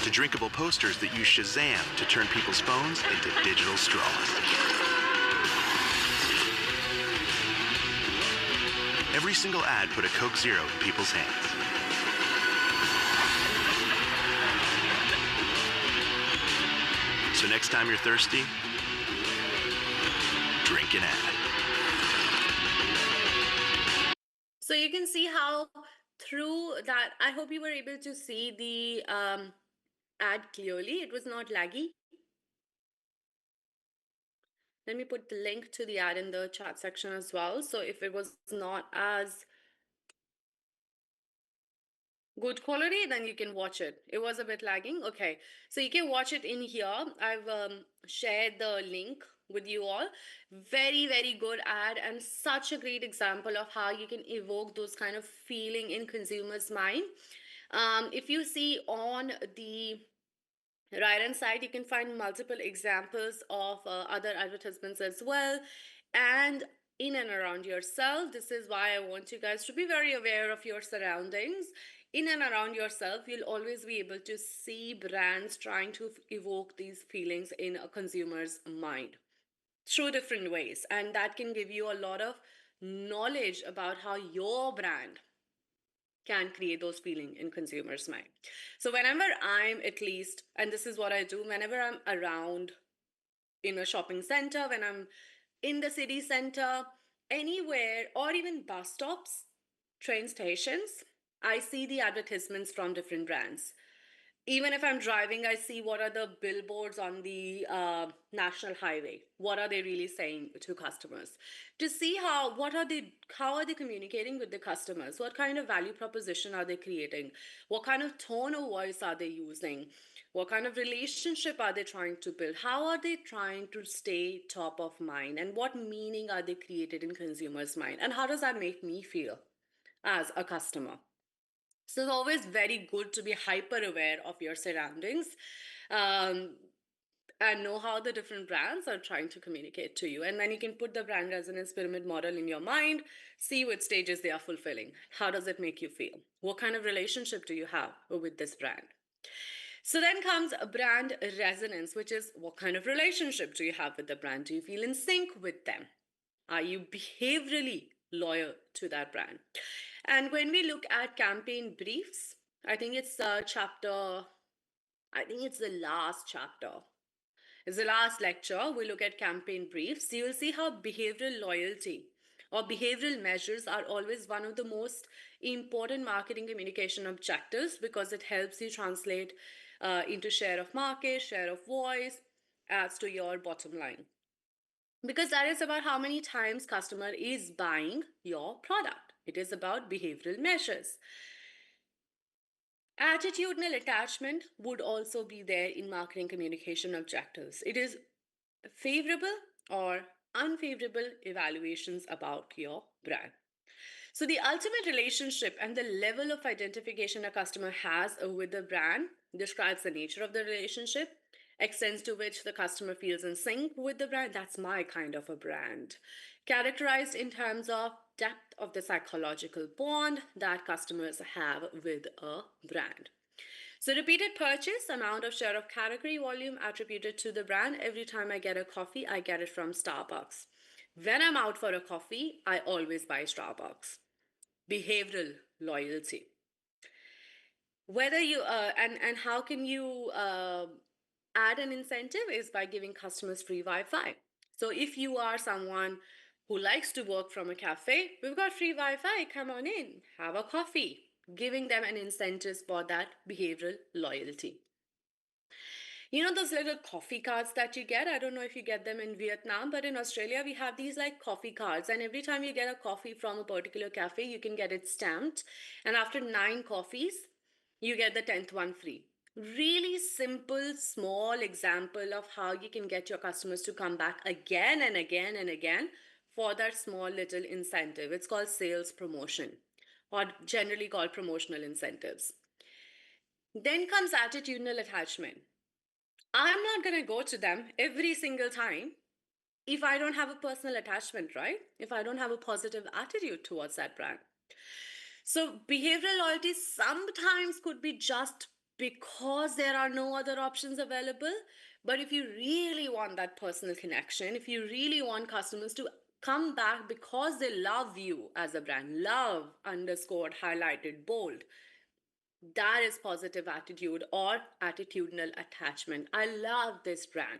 to drinkable posters that use Shazam to turn people's phones into digital straws. Every single ad put a Coke Zero in people's hands. So next time you're thirsty, drink an ad. So you can see how through that, I hope you were able to see the ad clearly. It was not laggy. Let me put the link to the ad in the chat section as well. So if it was not as good quality, then you can watch it. It was a bit lagging. Okay, so you can watch it in here. I've shared the link with you all. Very, very good ad and such a great example of how you can evoke those kind of feeling in consumers' mind. If you see on the right hand side, you can find multiple examples of other advertisements as well. And in and around yourself, this is why I want you guys to be very aware of your surroundings. In and around yourself, you'll always be able to see brands trying to evoke these feelings in a consumer's mind through different ways. And that can give you a lot of knowledge about how your brand can create those feeling in consumers' mind. So whenever I'm at least, and this is what I do, whenever I'm around in a shopping center, when I'm in the city center, anywhere, or even bus stops, train stations, I see the advertisements from different brands. Even if I'm driving, I see what are the billboards on the national highway. What are they really saying to customers? To see how are they communicating with the customers? What kind of value proposition are they creating? What kind of tone of voice are they using? What kind of relationship are they trying to build? How are they trying to stay top of mind? And what meaning are they created in consumers' mind? And how does that make me feel as a customer? So it's always very good to be hyper aware of your surroundings um, and know how the different brands are trying to communicate to you. And then you can put the brand resonance pyramid model in your mind, see what stages they are fulfilling. How does it make you feel? What kind of relationship do you have with this brand? So then comes a brand resonance, which is what kind of relationship do you have with the brand? Do you feel in sync with them? Are you behaviorally loyal to that brand? And when we look at campaign briefs, I think it's the last chapter. As the last lecture, we look at campaign briefs. So you'll see how behavioral loyalty or behavioral measures are always one of the most important marketing communication objectives because it helps you translate into share of market, share of voice, as to your bottom line. Because that is about how many times customer is buying your product. It is about behavioral measures. Attitudinal attachment would also be there in marketing communication objectives. It is favorable or unfavorable evaluations about your brand. So, the ultimate relationship and the level of identification a customer has with the brand describes the nature of the relationship, extends to which the customer feels in sync with the brand. That's my kind of a brand. Characterized in terms of depth of the psychological bond that customers have with a brand. So, repeated purchase, amount of share of category volume attributed to the brand. Every time I get a coffee, I get it from Starbucks. When I'm out for a coffee, I always buy Starbucks. Behavioral loyalty. Whether you and how can you add an incentive is by giving customers free Wi-Fi. So if you are someone who likes to work from a cafe, we've got free Wi-Fi. Come on in, have a coffee. Giving them an incentive for that behavioral loyalty. You know those little coffee cards that you get? I don't know if you get them in Vietnam, but in Australia, we have these like coffee cards. And every time you get a coffee from a particular cafe, you can get it stamped. And after 9 coffees, you get the 10th one free. Really simple, small example of how you can get your customers to come back again and again and again for that small little incentive. It's called sales promotion, or generally called promotional incentives. Then comes attitudinal attachment. I'm not going to go to them every single time if I don't have a personal attachment, right? If I don't have a positive attitude towards that brand. So, behavioral loyalty sometimes could be just because there are no other options available. But if you really want that personal connection, if you really want customers to come back because they love you as a brand, love underscored, highlighted, bold, that is positive attitude or attitudinal attachment. I love this brand.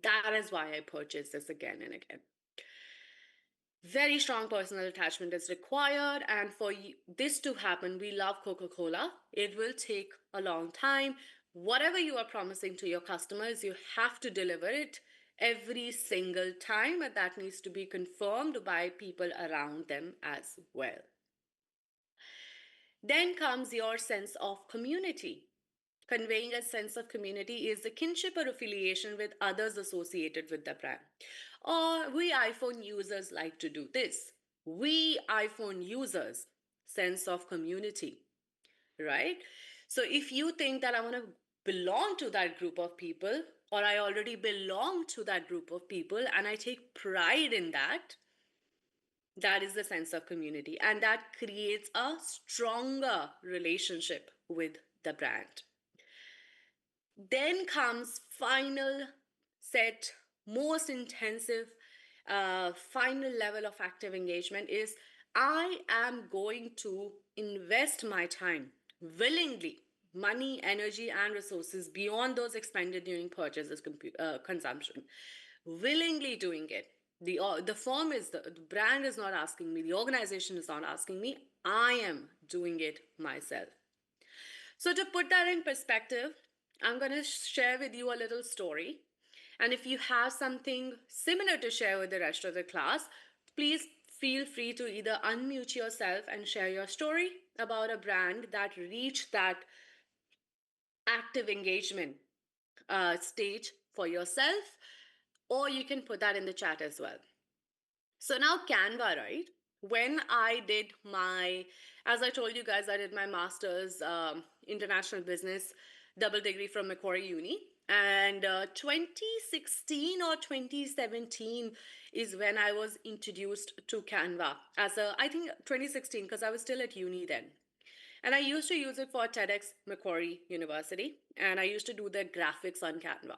That is why I purchase this again and again. Very strong personal attachment is required, and for this to happen, we love Coca-Cola. It will take a long time. Whatever you are promising to your customers, you have to deliver it every single time, and that needs to be confirmed by people around them as well. Then comes your sense of community. Conveying a sense of community is the kinship or affiliation with others associated with the brand. Or we iPhone users like to do this. We iPhone users, sense of community, right? So if you think that I want to belong to that group of people, or I already belong to that group of people and I take pride in that, that is the sense of community. And that creates a stronger relationship with the brand. Then comes final set, most intensive, final level of active engagement is I am going to invest my time willingly, money, energy, and resources beyond those expended during purchases, consumption. Willingly doing it. The firm is, the brand is not asking me, the organization is not asking me, I am doing it myself. So to put that in perspective, I'm going to share with you a little story. And if you have something similar to share with the rest of the class, please feel free to either unmute yourself and share your story about a brand that reached that active engagement stage for yourself, or you can put that in the chat as well. So now Canva, right? When I did my, as I told you guys, I did my master's international business double degree from Macquarie Uni. And 2016 or 2017 is when I was introduced to Canva I think 2016, because I was still at uni then. And I used to use it for TEDx Macquarie University. And I used to do the graphics on Canva.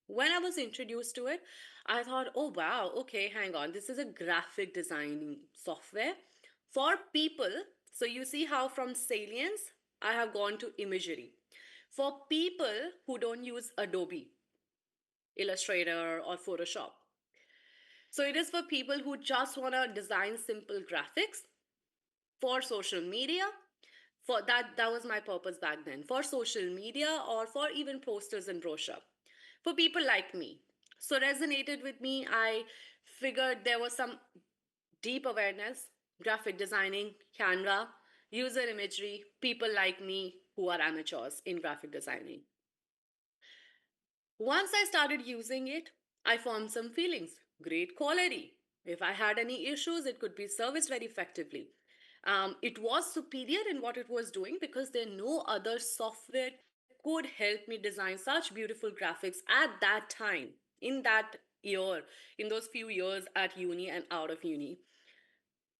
When I was introduced to it, I thought, oh wow, okay, hang on. This is a graphic designing software for people. So you see how from salience, I have gone to imagery. For people who don't use Adobe, Illustrator, or Photoshop. So it is for people who just want to design simple graphics for social media. For that was my purpose back then, for social media or for even posters and brochure. For people like me. So resonated with me. I figured there was some deep awareness, graphic designing, Canva, user imagery, people like me who are amateurs in graphic designing. Once I started using it, I formed some feelings. Great quality. If I had any issues, it could be serviced very effectively. It was superior in what it was doing because there no other software could help me design such beautiful graphics at that time, in that year, in those few years at uni and out of uni.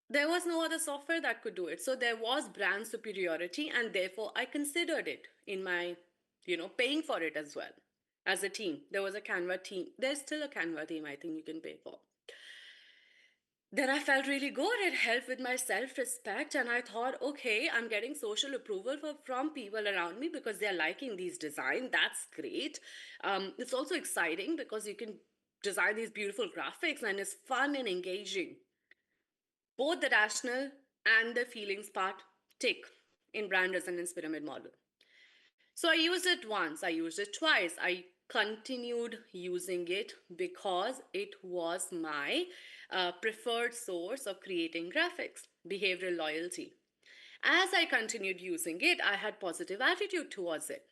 There was no other software that could do it. So there was brand superiority, and therefore I considered it in my, paying for it as well. As a team, there was a Canva team. There's still a Canva team I think you can pay for. Then I felt really good. It helped with my self respect. And I thought, okay, I'm getting social approval from people around me because they're liking these designs. That's great. It's also exciting because you can design these beautiful graphics and it's fun and engaging. Both the rational and the feelings part tick in brand resonance pyramid model. So I used it once, I used it twice, I continued using it because it was my preferred source of creating graphics, behavioral loyalty. As I continued using it, I had positive attitude towards it.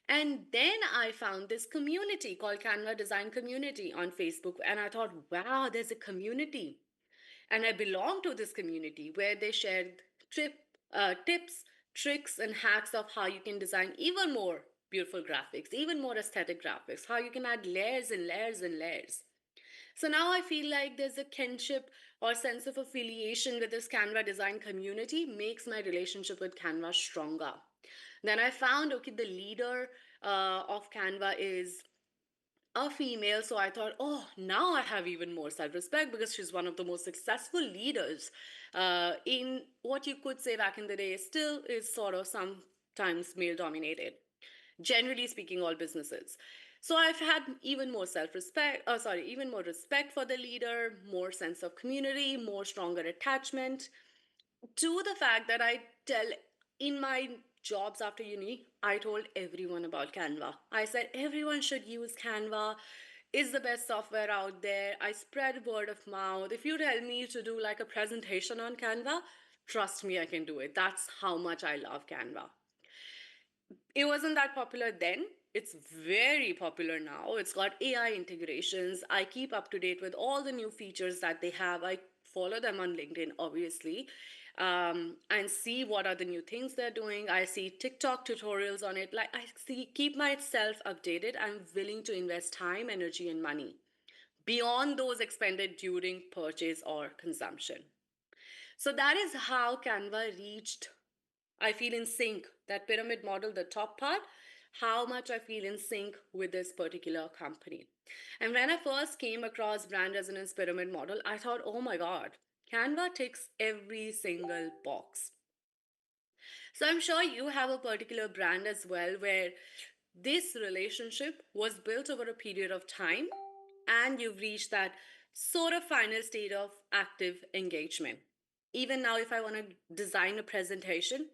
And then I found this community called Canva Design Community on Facebook, and I thought, wow, there's a community. And I belong to this community where they shared tips, tricks, and hacks of how you can design even more beautiful graphics, even more aesthetic graphics, how you can add layers and layers and layers. So now I feel like there's a kinship or sense of affiliation with this Canva design community makes my relationship with Canva stronger. Then I found, okay, the leader of Canva is a female. So I thought, oh, now I have even more self respect because she's one of the most successful leaders in what you could say back in the day still is sort of sometimes male dominated. Generally speaking, all businesses. So I've had even more even more respect for the leader, more sense of community, more stronger attachment to the fact that I tell in my jobs after uni, I told everyone about Canva. I said everyone should use Canva. It's the best software out there. I spread word of mouth. If you tell me to do like a presentation on Canva, trust me, I can do it. That's how much I love Canva. It wasn't that popular then. It's very popular now. It's got AI integrations. I keep up to date with all the new features that they have. I follow them on LinkedIn, obviously, and see what are the new things they're doing. I see TikTok tutorials on it. Like I see, keep myself updated. I'm willing to invest time, energy, and money beyond those expended during purchase or consumption. So that is how Canva reached, I feel in sync, that pyramid model, the top part, how much I feel in sync with this particular company. And when I first came across brand resonance pyramid model, I thought, oh my God, Canva ticks every single box. So I'm sure you have a particular brand as well where this relationship was built over a period of time and you've reached that sort of final state of active engagement. Even now, if I want to design a presentation,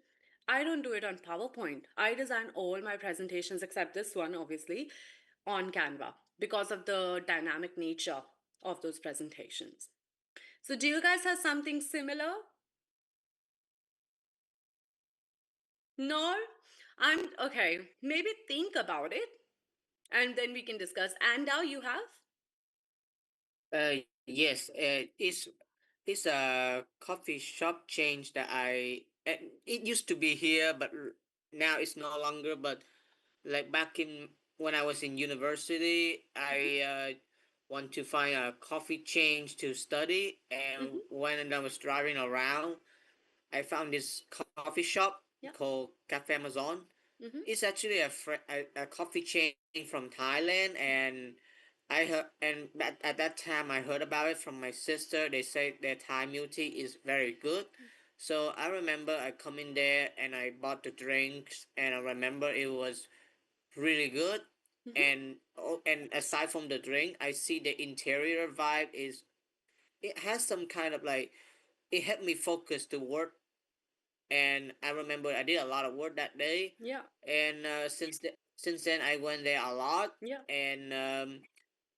I don't do it on PowerPoint. I design all my presentations, except this one, obviously, on Canva because of the dynamic nature of those presentations. So, do you guys have something similar? No? I'm okay. Maybe think about it and then we can discuss. And now you have? Yes, it's a coffee shop chain that it used to be here, but now it's no longer. But like back in when I was in university, I want to find a coffee chain to study, and Mm-hmm. when I was driving around, I found this coffee shop Yeah. called Cafe Amazon. Mm-hmm. It's actually a coffee chain from Thailand, and I heard and at that time I heard about it from my sister. They say their Thai milk tea is very good. So I remember I come in there and I bought the drinks, and I remember it was really good. Hmm. And and aside from the drink, I see the interior vibe is, it has some kind of like, it helped me focus to work. And I remember I did a lot of work that day. Yeah. And since then I went there a lot. Yeah. And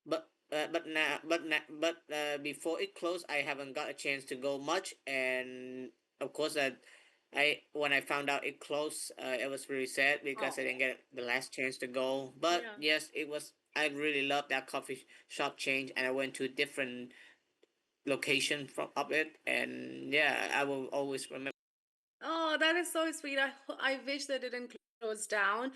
but before it closed, I haven't got a chance to go much. And of course, I when I found out it closed, it was really sad because I Oh. didn't get the last chance to go. But Yeah. yes, it was. I really loved that coffee shop change, and I went to different location from of it. And yeah, I will always remember. Oh, that is so sweet. I wish they didn't close down,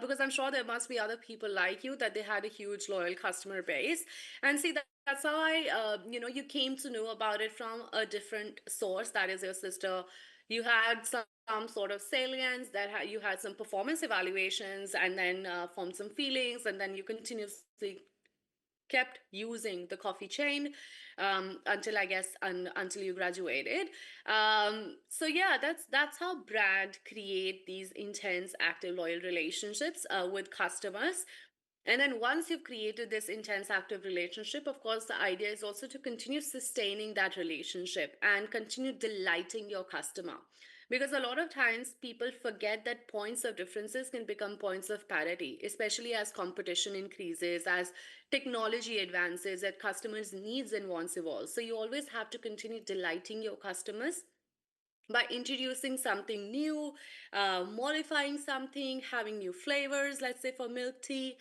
because I'm sure there must be other people like you that they had a huge loyal customer base. And see, that's how you came to know about it from a different source. That is your sister. You had some sort of salience that you had some performance evaluations, and then formed some feelings, and then you continuously kept using the coffee chain until I guess until you graduated. So yeah, that's how brand create these intense, active, loyal relationships with customers. And then once you've created this intense, active relationship, of course, the idea is also to continue sustaining that relationship and continue delighting your customer. Because a lot of times people forget that points of differences can become points of parity, especially as competition increases, as technology advances, as customers' needs and wants evolve. So you always have to continue delighting your customers by introducing something new, modifying something, having new flavors, let's say for milk tea.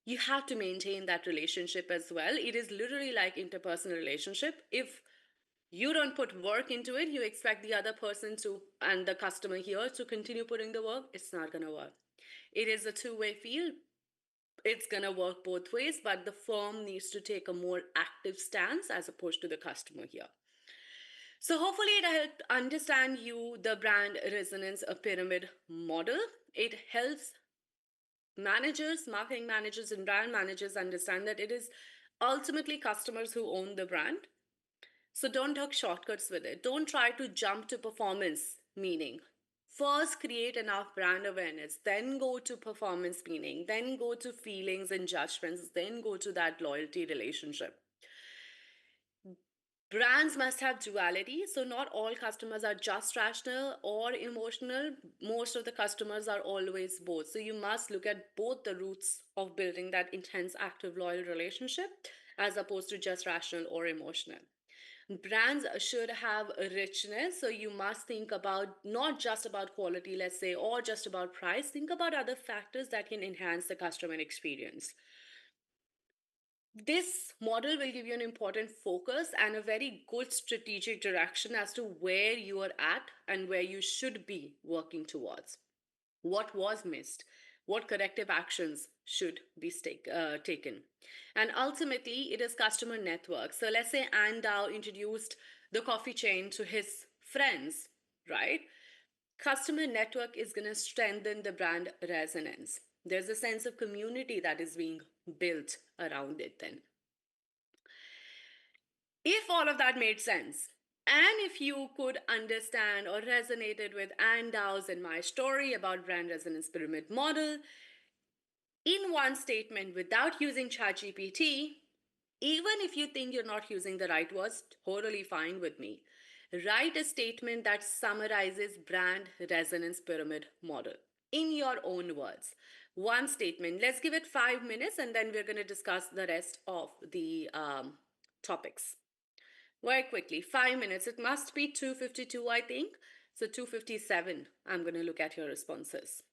You have to maintain that relationship as well. It is literally like interpersonal relationship. If you don't put work into it, you expect the other person to, and the customer here, to continue putting the work, it's not going to work. It is a two-way field. It's going to work both ways, but the firm needs to take a more active stance as opposed to the customer here. So hopefully it helped understand you the brand resonance a pyramid model. It helps managers, marketing managers, and brand managers understand that it is ultimately customers who own the brand. So don't take shortcuts with it. Don't try to jump to performance meaning. First, create enough brand awareness, then go to performance meaning, then go to feelings and judgments, then go to that loyalty relationship. Brands must have duality, so not all customers are just rational or emotional. Most of the customers are always both. So you must look at both the roots of building that intense, active, loyal relationship as opposed to just rational or emotional. Brands should have a richness, so you must think about not just about quality, let's say, or just about price. Think about other factors that can enhance the customer experience. This model will give you an important focus and a very good strategic direction as to where you are at and where you should be working towards. What was missed? What corrective actions should be taken? And ultimately, it is customer network. So let's say Andau introduced the coffee chain to his friends, right? Customer network is going to strengthen the brand resonance. There's a sense of community that is being built around it then. If all of that made sense, and if you could understand or resonated with Ann Dow's and my story about brand resonance pyramid model in one statement without using ChatGPT, even if you think you're not using the right words, totally fine with me. Write a statement that summarizes brand resonance pyramid model in your own words. One statement. Let's give it 5 minutes and then we're going to discuss the rest of the topics. Very quickly, 5 minutes. It must be 2:52, I think. So 2:57. I'm going to look at your responses.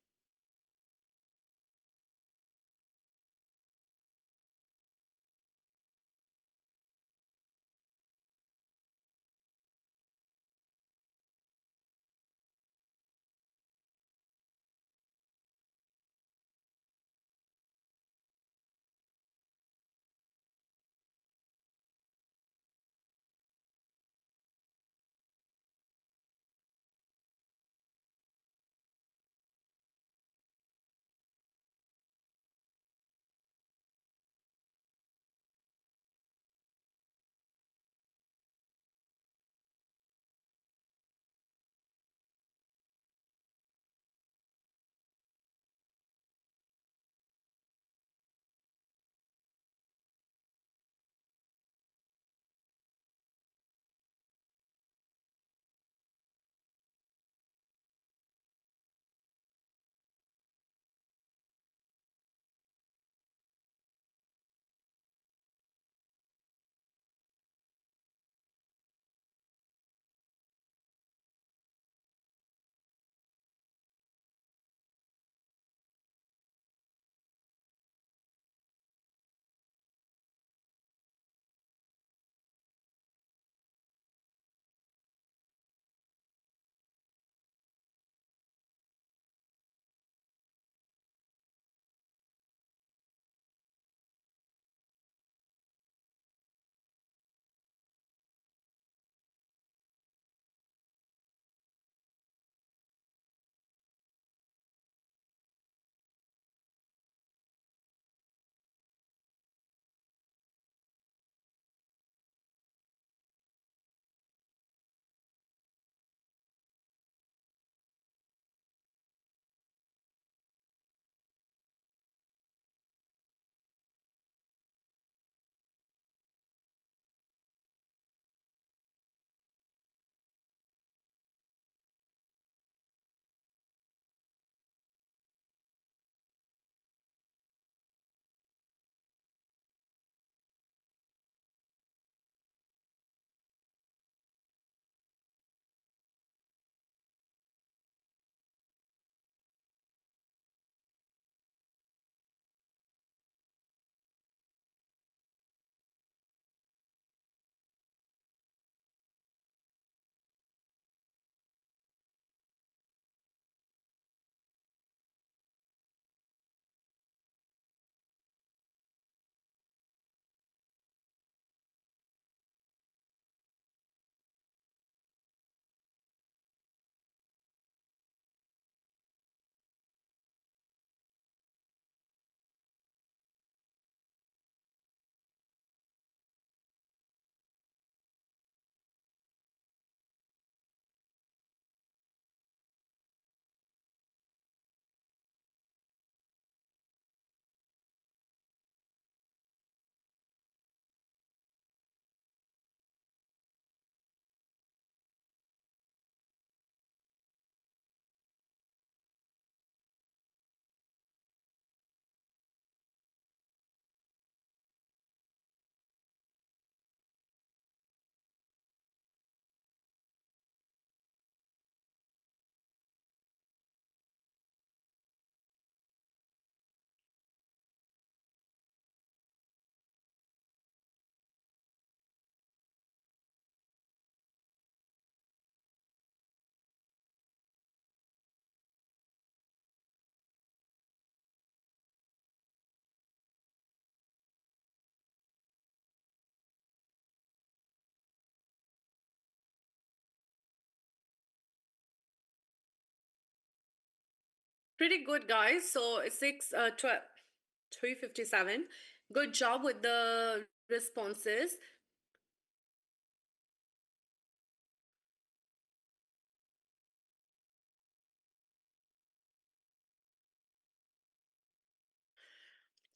Pretty good, guys. So it's 357. Good job with the responses.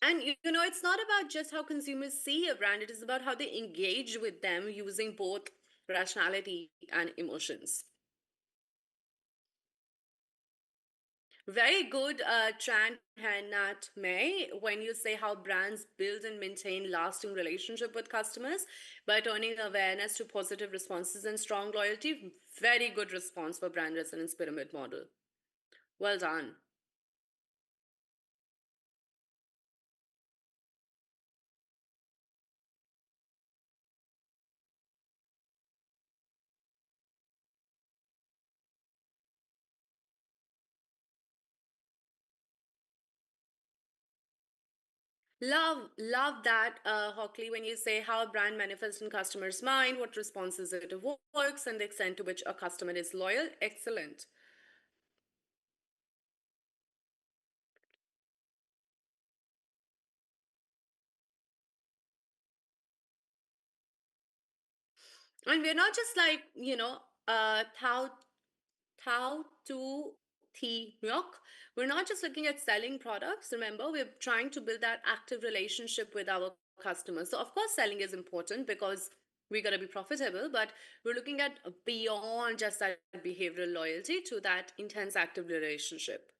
And it's not about just how consumers see a brand, it is about how they engage with them using both rationality and emotions. Very good, Tran Hannat May, when you say how brands build and maintain lasting relationship with customers by turning awareness to positive responses and strong loyalty. Very good response for brand resonance pyramid model. Well done. Love that, Hockley, when you say how a brand manifests in customers' mind, what responses it evokes, and the extent to which a customer is loyal. Excellent. And we're not just like, Tao to Thi Nyok. We're not just looking at selling products. Remember, we're trying to build that active relationship with our customers. So, of course, selling is important because we got to be profitable, but we're looking at beyond just that behavioral loyalty to that intense active relationship.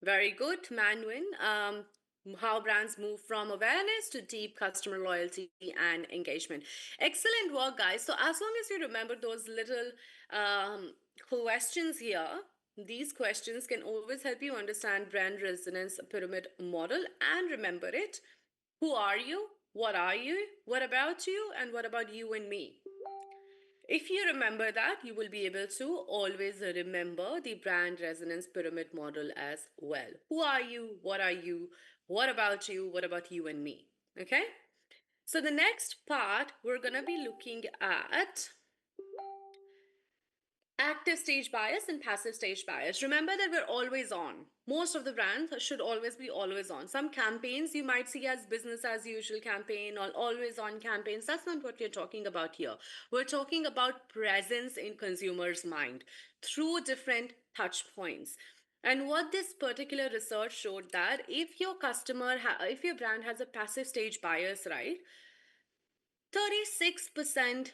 Very good, Manwin. How brands move from awareness to deep customer loyalty and engagement. Excellent work, guys. So, as long as you remember those little um, questions here, these questions can always help you understand brand resonance pyramid model and remember it. Who are you? What are you? What about you? And what about you and me? If you remember that, you will be able to always remember the brand resonance pyramid model as well. Who are you? What are you? What about you? What about you and me? Okay? So, the next part we're going to be looking at active stage bias and passive stage bias. Remember that we're always on. Most of the brands should always be always on. Some campaigns you might see as business as usual campaign or always on campaigns. That's not what we're talking about here. We're talking about presence in consumers' mind through different touch points. And what this particular research showed that if your brand has a passive stage bias, right, 36%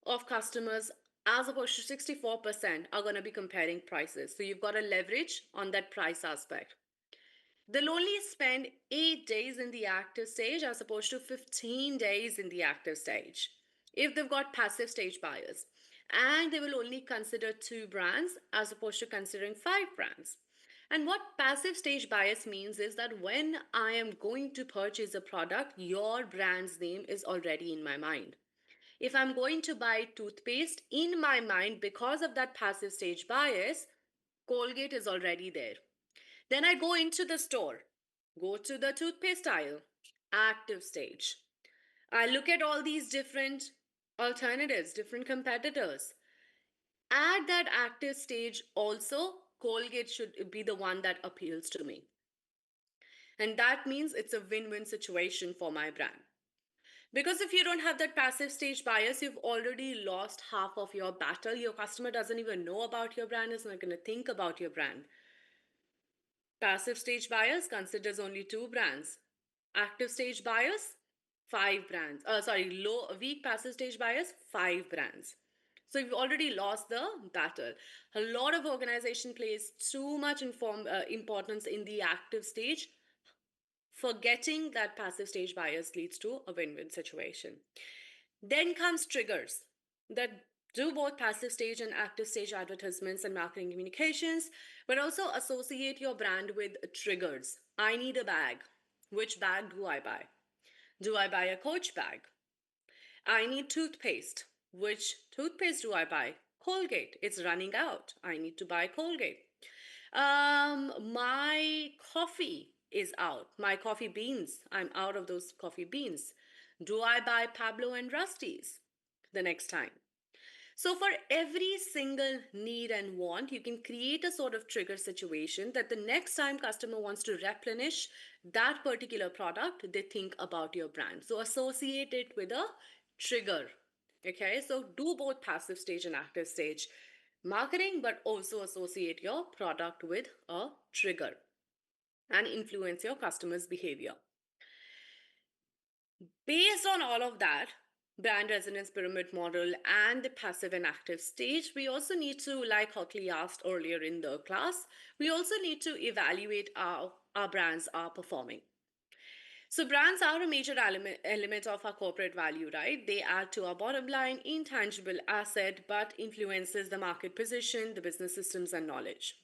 of customers, as opposed to 64%, are going to be comparing prices. So you've got to leverage on that price aspect. They'll only spend 8 days in the active stage as opposed to 15 days in the active stage if they've got passive stage buyers. And they will only consider 2 brands as opposed to considering 5 brands. And what passive stage bias means is that when I am going to purchase a product, your brand's name is already in my mind. If I'm going to buy toothpaste, in my mind, because of that passive stage bias, Colgate is already there. Then I go into the store, go to the toothpaste aisle, active stage. I look at all these different alternatives, different competitors. At that active stage, also, Colgate should be the one that appeals to me. And that means it's a win win situation for my brand. Because if you don't have that passive stage bias, you've already lost half of your battle. Your customer doesn't even know about your brand, is not going to think about your brand. Passive stage bias considers only 2 brands. Active stage bias, 5 brands. Weak passive stage bias, 5 brands. So you've already lost the battle. A lot of organization place too much importance in the active stage. Forgetting that passive stage bias leads to a win-win situation. Then comes triggers that do both passive stage and active stage advertisements and marketing communications, but also associate your brand with triggers. I need a bag. Which bag do I buy? Do I buy a Coach bag? I need toothpaste. Which toothpaste do I buy? Colgate. It's running out. I need to buy Colgate. My coffee is out. My coffee beans. I'm out of those coffee beans. Do I buy Pablo and Rusty's the next time? So, for every single need and want, you can create a sort of trigger situation that the next time customer wants to replenish that particular product, they think about your brand. So, associate it with a trigger. Okay, so do both passive stage and active stage marketing, but also associate your product with a trigger and influence your customers' behavior. Based on all of that, brand resonance pyramid model and the passive and active stage, we also need to, like Hockley asked earlier in the class, we also need to evaluate how our brands are performing. So brands are a major element of our corporate value, right? They add to our bottom line, intangible asset, but influences the market position, the business systems and knowledge.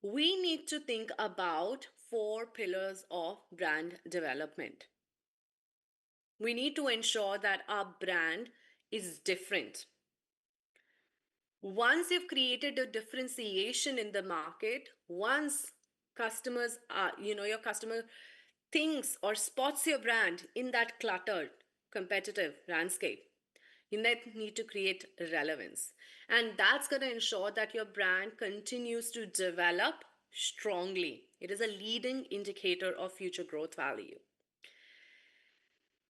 We need to think about 4 pillars of brand development. We need to ensure that our brand is different. Once you've created a differentiation in the market, once customers are, your customer thinks or spots your brand in that cluttered, competitive landscape, you need to create relevance. And that's going to ensure that your brand continues to develop strongly. It is a leading indicator of future growth value.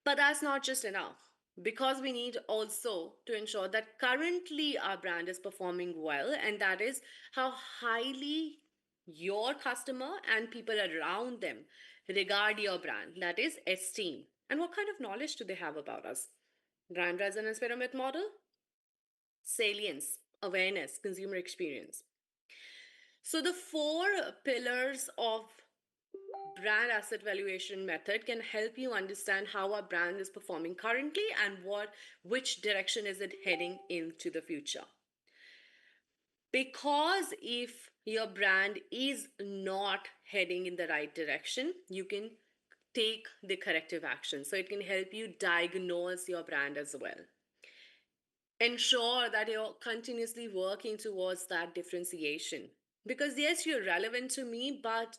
But that's not just enough, because we need also to ensure that currently our brand is performing well, and that is how highly your customer and people around them regard your brand. That is esteem. And what kind of knowledge do they have about us? Brand resonance pyramid model, salience, awareness, consumer experience. So the 4 pillars of brand asset valuation method can help you understand how a brand is performing currently and which direction is it heading into the future. Because if your brand is not heading in the right direction, you can take the corrective action. So it can help you diagnose your brand as well. Ensure that you're continuously working towards that differentiation. Because yes, you're relevant to me, but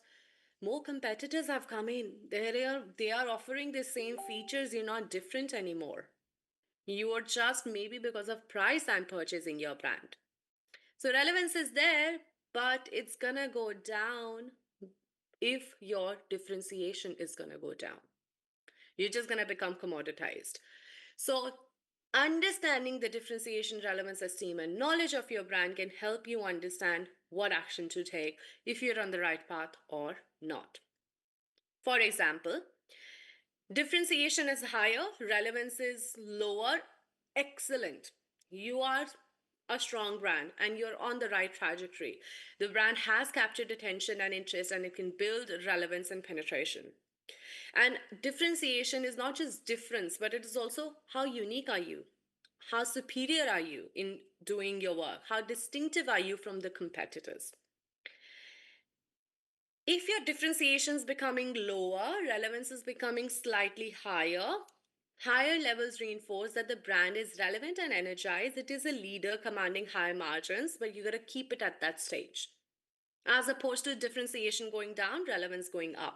more competitors have come in. They are offering the same features. You're not different anymore. You are just, maybe because of price, I'm purchasing your brand. So relevance is there, but it's gonna go down if your differentiation is gonna go down. You're just gonna become commoditized. So understanding the differentiation, relevance, esteem, and knowledge of your brand can help you understand what action to take if you're on the right path or not. For example, differentiation is higher, relevance is lower. Excellent. You are a strong brand and you're on the right trajectory. The brand has captured attention and interest, and it can build relevance and penetration. And differentiation is not just difference, but it is also how unique are you? How superior are you in doing your work? How distinctive are you from the competitors? If your differentiation is becoming lower, relevance is becoming slightly higher, higher levels reinforce that the brand is relevant and energized. It is a leader commanding high margins, but you got to keep it at that stage. As opposed to differentiation going down, relevance going up.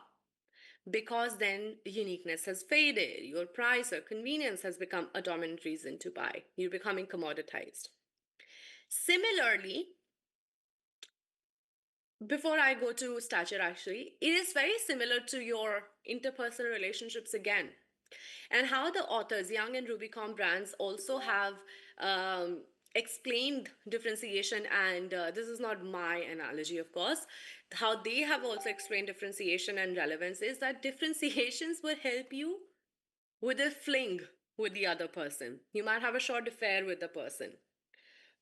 Because then uniqueness has faded, your price or convenience has become a dominant reason to buy. You're becoming commoditized. Similarly, before I go to stature, actually, it is very similar to your interpersonal relationships again. And how the authors, Young and Rubicon brands, also have explained differentiation. And this is not my analogy, of course. How they have also explained differentiation and relevance is that differentiations will help you with a fling with the other person. You might have a short affair with the person.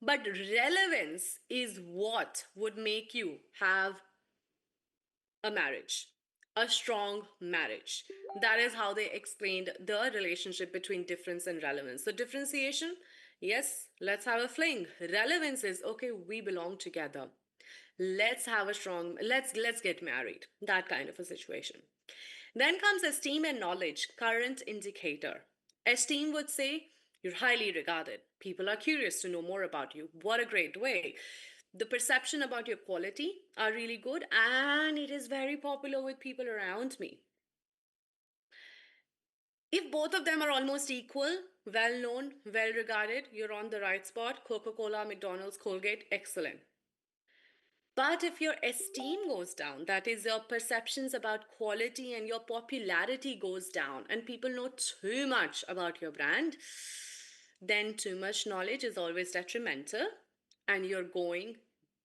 But relevance is what would make you have a marriage, a strong marriage. That is how they explained the relationship between difference and relevance. So, differentiation, yes, let's have a fling. Relevance is, okay, we belong together. Let's have a strong, let's get married. That kind of a situation. Then comes esteem and knowledge, current indicator. Esteem would say, you're highly regarded. People are curious to know more about you. What a great way. The perception about your quality are really good, and it is very popular with people around me. If both of them are almost equal, well known, well regarded, you're on the right spot. Coca Cola, McDonald's, Colgate, excellent. But if your esteem goes down, that is, your perceptions about quality and your popularity goes down, and people know too much about your brand, then too much knowledge is always detrimental and you're going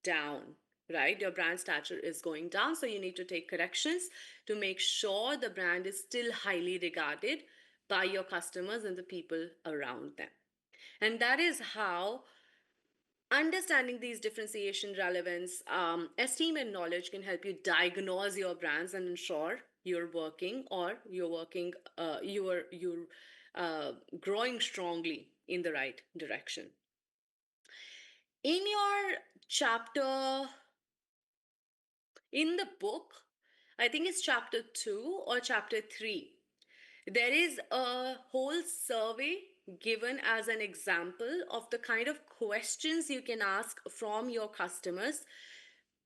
down, right? Your brand stature is going down. So you need to take corrections to make sure the brand is still highly regarded by your customers and the people around them. And that is how understanding these differentiation, relevance, esteem, and knowledge can help you diagnose your brands and ensure you're growing strongly in the right direction. In your chapter, in the book, I think it's chapter 2 or chapter 3, there is a whole survey given as an example of the kind of questions you can ask from your customers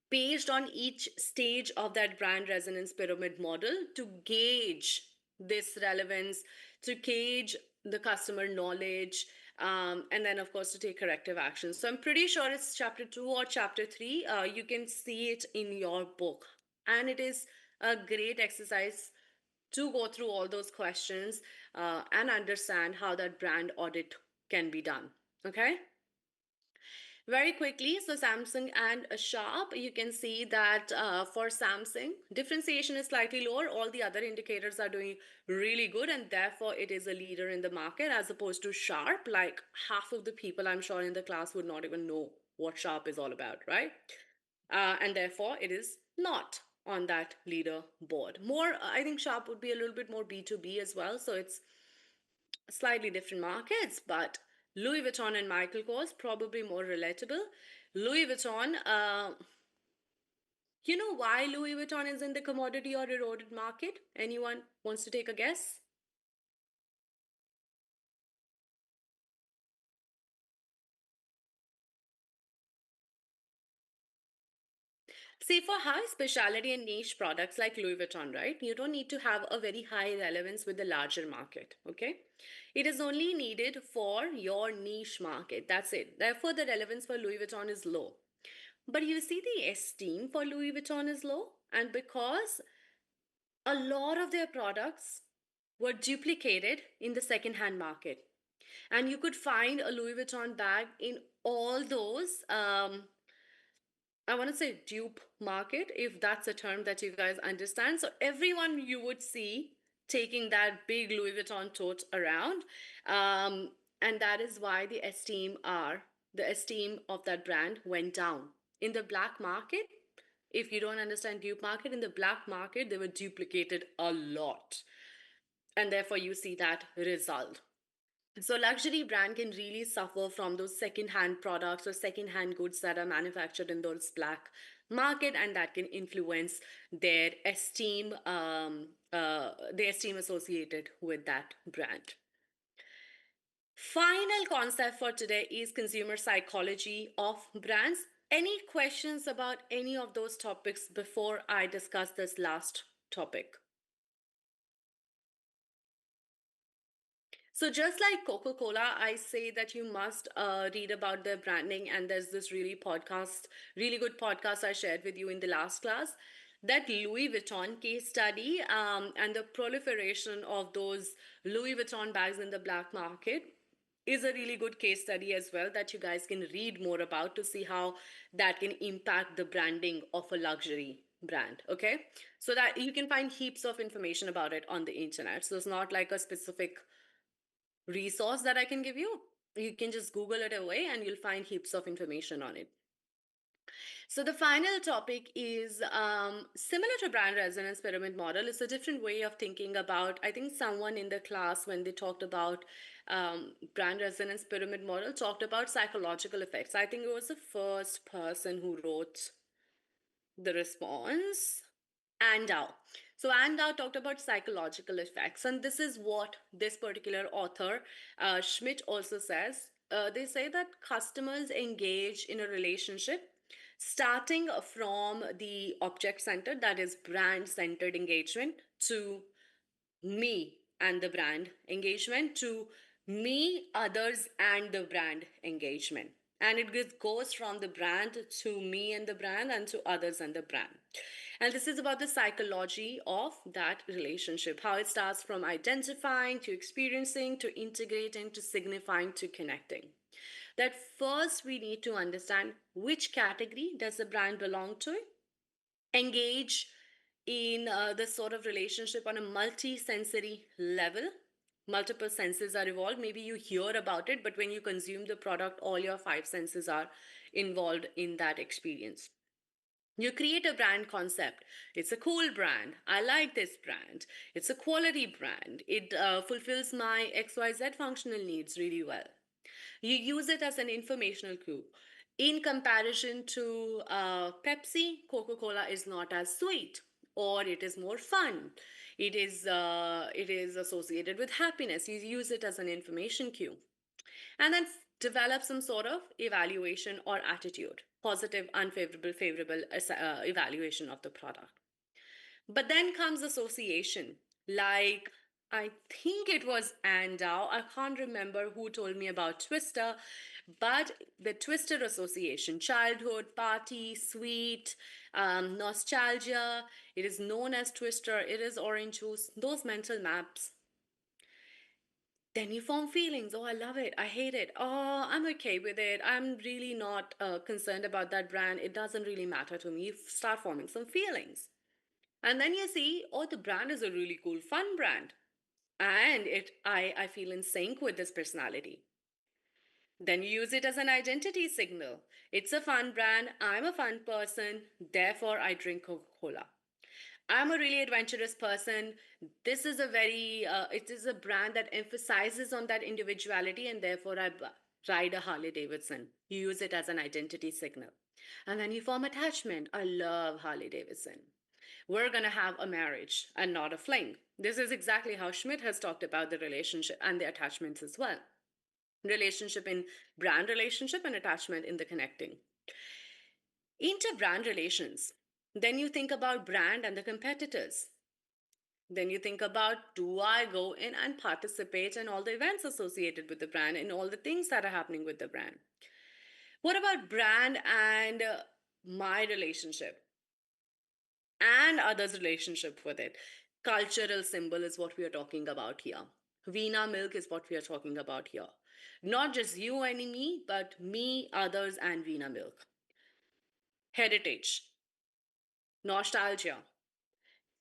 based on each stage of that brand resonance pyramid model to gauge this relevance, to gauge the customer knowledge, and then, of course, to take corrective action. So I'm pretty sure it's chapter 2 or chapter 3. You can see it in your book. And it is a great exercise to go through all those questions and understand how that brand audit can be done. Okay. Very quickly, so Samsung and Sharp, you can see that for Samsung, differentiation is slightly lower. All the other indicators are doing really good, and therefore it is a leader in the market as opposed to Sharp. Like half of the people I'm sure in the class would not even know what Sharp is all about, right? And therefore it is not on that leader board. More, I think Sharp would be a little bit more B2B as well. So it's slightly different markets, but Louis Vuitton and Michael Kors probably more relatable. Louis Vuitton, you know why Louis Vuitton is in the commodity or eroded market? Anyone wants to take a guess? See, for high specialty and niche products like Louis Vuitton, right, you don't need to have a very high relevance with the larger market, okay? It is only needed for your niche market. That's it. Therefore, the relevance for Louis Vuitton is low. But you see, the esteem for Louis Vuitton is low, and because a lot of their products were duplicated in the second-hand market, and you could find a Louis Vuitton bag in all those I want to say dupe market, if that's a term that you guys understand. So everyone you would see taking that big Louis Vuitton tote around, and that is why the esteem of that brand went down in the black market. If you don't understand dupe market, in the black market they were duplicated a lot, and therefore you see that result. So luxury brand can really suffer from those second-hand products or second-hand goods that are manufactured in those black market, and that can influence their esteem associated with that brand. Final concept for today is consumer psychology of brands. Any questions about any of those topics before I discuss this last topic? So just like Coca-Cola, I say that you must read about their branding, and there's this really good podcast I shared with you in the last class. That Louis Vuitton case study and the proliferation of those Louis Vuitton bags in the black market is a really good case study as well that you guys can read more about to see how that can impact the branding of a luxury brand. Okay, so that you can find heaps of information about it on the internet. So it's not like a specific resource that I can give you. You can just Google it away and you'll find heaps of information on it. So the final topic is similar to brand resonance pyramid model. It's a different way of thinking about, I think someone in the class when they talked about brand resonance pyramid model talked about psychological effects. I think it was the first person who wrote the response. Andau. So Andau talked about psychological effects, and this is what this particular author, Schmidt, also says. They say that customers engage in a relationship starting from the object centered, that is brand centered engagement, to me and the brand engagement to me, others, and the brand engagement. And it goes from the brand to me and the brand and to others and the brand. And this is about the psychology of that relationship, how it starts from identifying to experiencing to integrating to signifying to connecting. That first we need to understand which category does the brand belong to, engage in this sort of relationship on a multi-sensory level. Multiple senses are involved. Maybe you hear about it, but when you consume the product, all your five senses are involved in that experience. You create a brand concept. It's a cool brand. I like this brand. It's a quality brand. It fulfills my XYZ functional needs really well. You use it as an informational clue. In comparison to Pepsi, Coca Cola is not as sweet, or it is more fun. It is associated with happiness. You use it as an information cue, and then develop some sort of evaluation or attitude, positive, unfavorable, favorable evaluation of the product. But then comes association. Like, I think it was Andau. I can't remember who told me about Twister, but the Twister association, childhood, party, sweet, nostalgia, it is known as Twister, it is orange juice, those mental maps. Then you form feelings. Oh, I love it. I hate it. Oh, I'm okay with it. I'm really not concerned about that brand. It doesn't really matter to me. You start forming some feelings. And then you see, oh, the brand is a really cool, fun brand. And I feel in sync with this personality. Then you use it as an identity signal. It's a fun brand. I'm a fun person. Therefore, I drink Coca Cola. I'm a really adventurous person. This is it is a brand that emphasizes on that individuality, and therefore ride a Harley Davidson. You use it as an identity signal. And then you form attachment. I love Harley Davidson. We're going to have a marriage and not a fling. This is exactly how Schmidt has talked about the relationship and the attachments as well. Relationship in brand relationship and attachment in the connecting. Inter-brand relations. Then you think about brand and the competitors. Then you think about, do I go in and participate in all the events associated with the brand and all the things that are happening with the brand? What about brand and my relationship and others' relationship with it? Cultural symbol is what we are talking about here. Veena milk is what we are talking about here. Not just you and me, but me, others, and Veena milk. Heritage, nostalgia,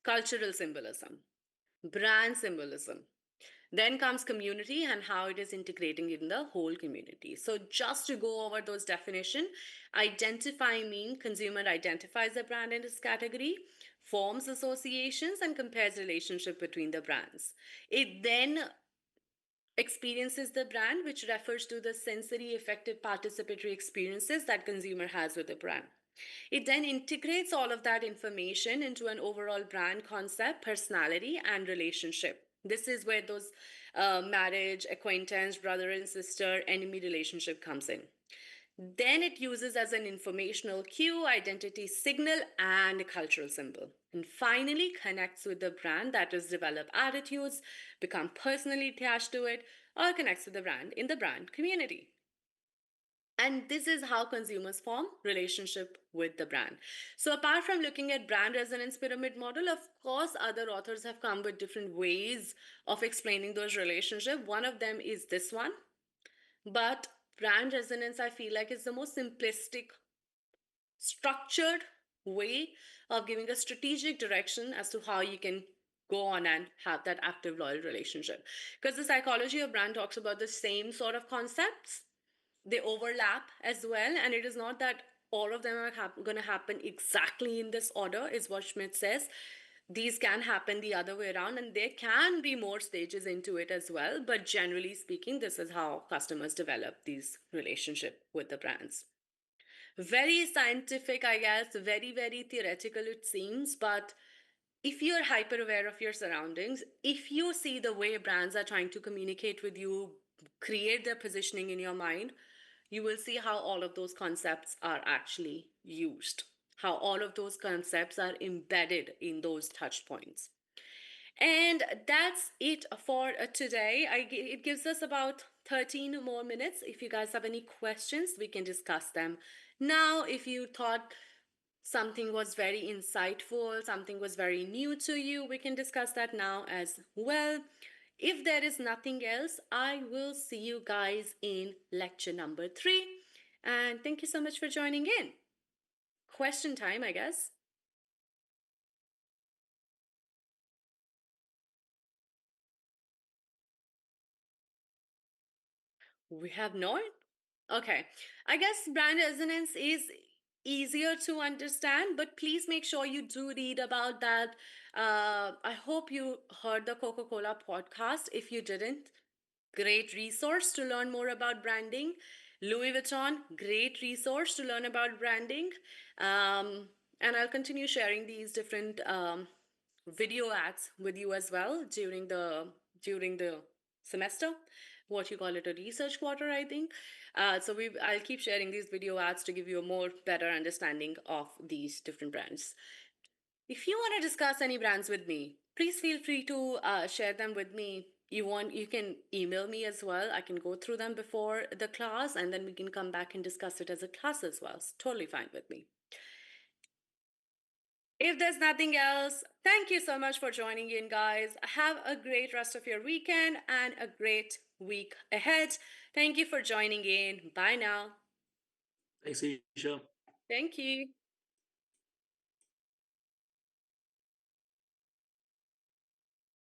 cultural symbolism, brand symbolism. Then comes community and how it is integrating in the whole community. So just to go over those definition, identify mean consumer identifies the brand in this category, forms associations and compares relationship between the brands. It then experiences the brand, which refers to the sensory affective participatory experiences that consumer has with the brand. It then integrates all of that information into an overall brand concept, personality, and relationship. This is where those marriage, acquaintance, brother and sister, enemy relationship comes in. Then it uses as an informational cue, identity signal, and a cultural symbol. And finally connects with the brand, that is develop attitudes, become personally attached to it, or connects with the brand in the brand community. And this is how consumers form relationship with the brand. So apart from looking at brand resonance pyramid model, of course, other authors have come with different ways of explaining those relationships. One of them is this one. But brand resonance, I feel like, is the most simplistic, structured way of giving a strategic direction as to how you can go on and have that active loyal relationship. Because the psychology of brand talks about the same sort of concepts, they overlap as well, and it is not that all of them are going to happen exactly in this order, is what Schmidt says. These can happen the other way around, and there can be more stages into it as well, but generally speaking, this is how customers develop these relationship with the brands. Very scientific, I guess, very theoretical it seems, but if you're hyper aware of your surroundings, if you see the way brands are trying to communicate with you, create their positioning in your mind, you will see how all of those concepts are actually used, how all of those concepts are embedded in those touch points. And that's it for today. It gives us about 13 more minutes. If you guys have any questions, we can discuss them. Now, if you thought something was very insightful, something was very new to you, we can discuss that now as well. If there is nothing else, I will see you guys in lecture number 3. And thank you so much for joining in. Question time, I guess. We have no. Okay. I guess brand resonance is easier to understand, but please make sure you do read about that. I hope you heard the Coca Cola podcast. If you didn't, great resource to learn more about branding. Louis Vuitton, great resource to learn about branding. And I'll continue sharing these different video ads with you as well during the semester, what you call it, a research quarter, I think. I'll keep sharing these video ads to give you a more better understanding of these different brands. If you want to discuss any brands with me, please feel free to share them with me. You can email me as well. I can go through them before the class, and then we can come back and discuss it as a class as well. It's totally fine with me. If there's nothing else, thank you so much for joining in, guys. Have a great rest of your weekend and a great week ahead. Thank you for joining in. Bye now. Thanks, Isha. Thank you.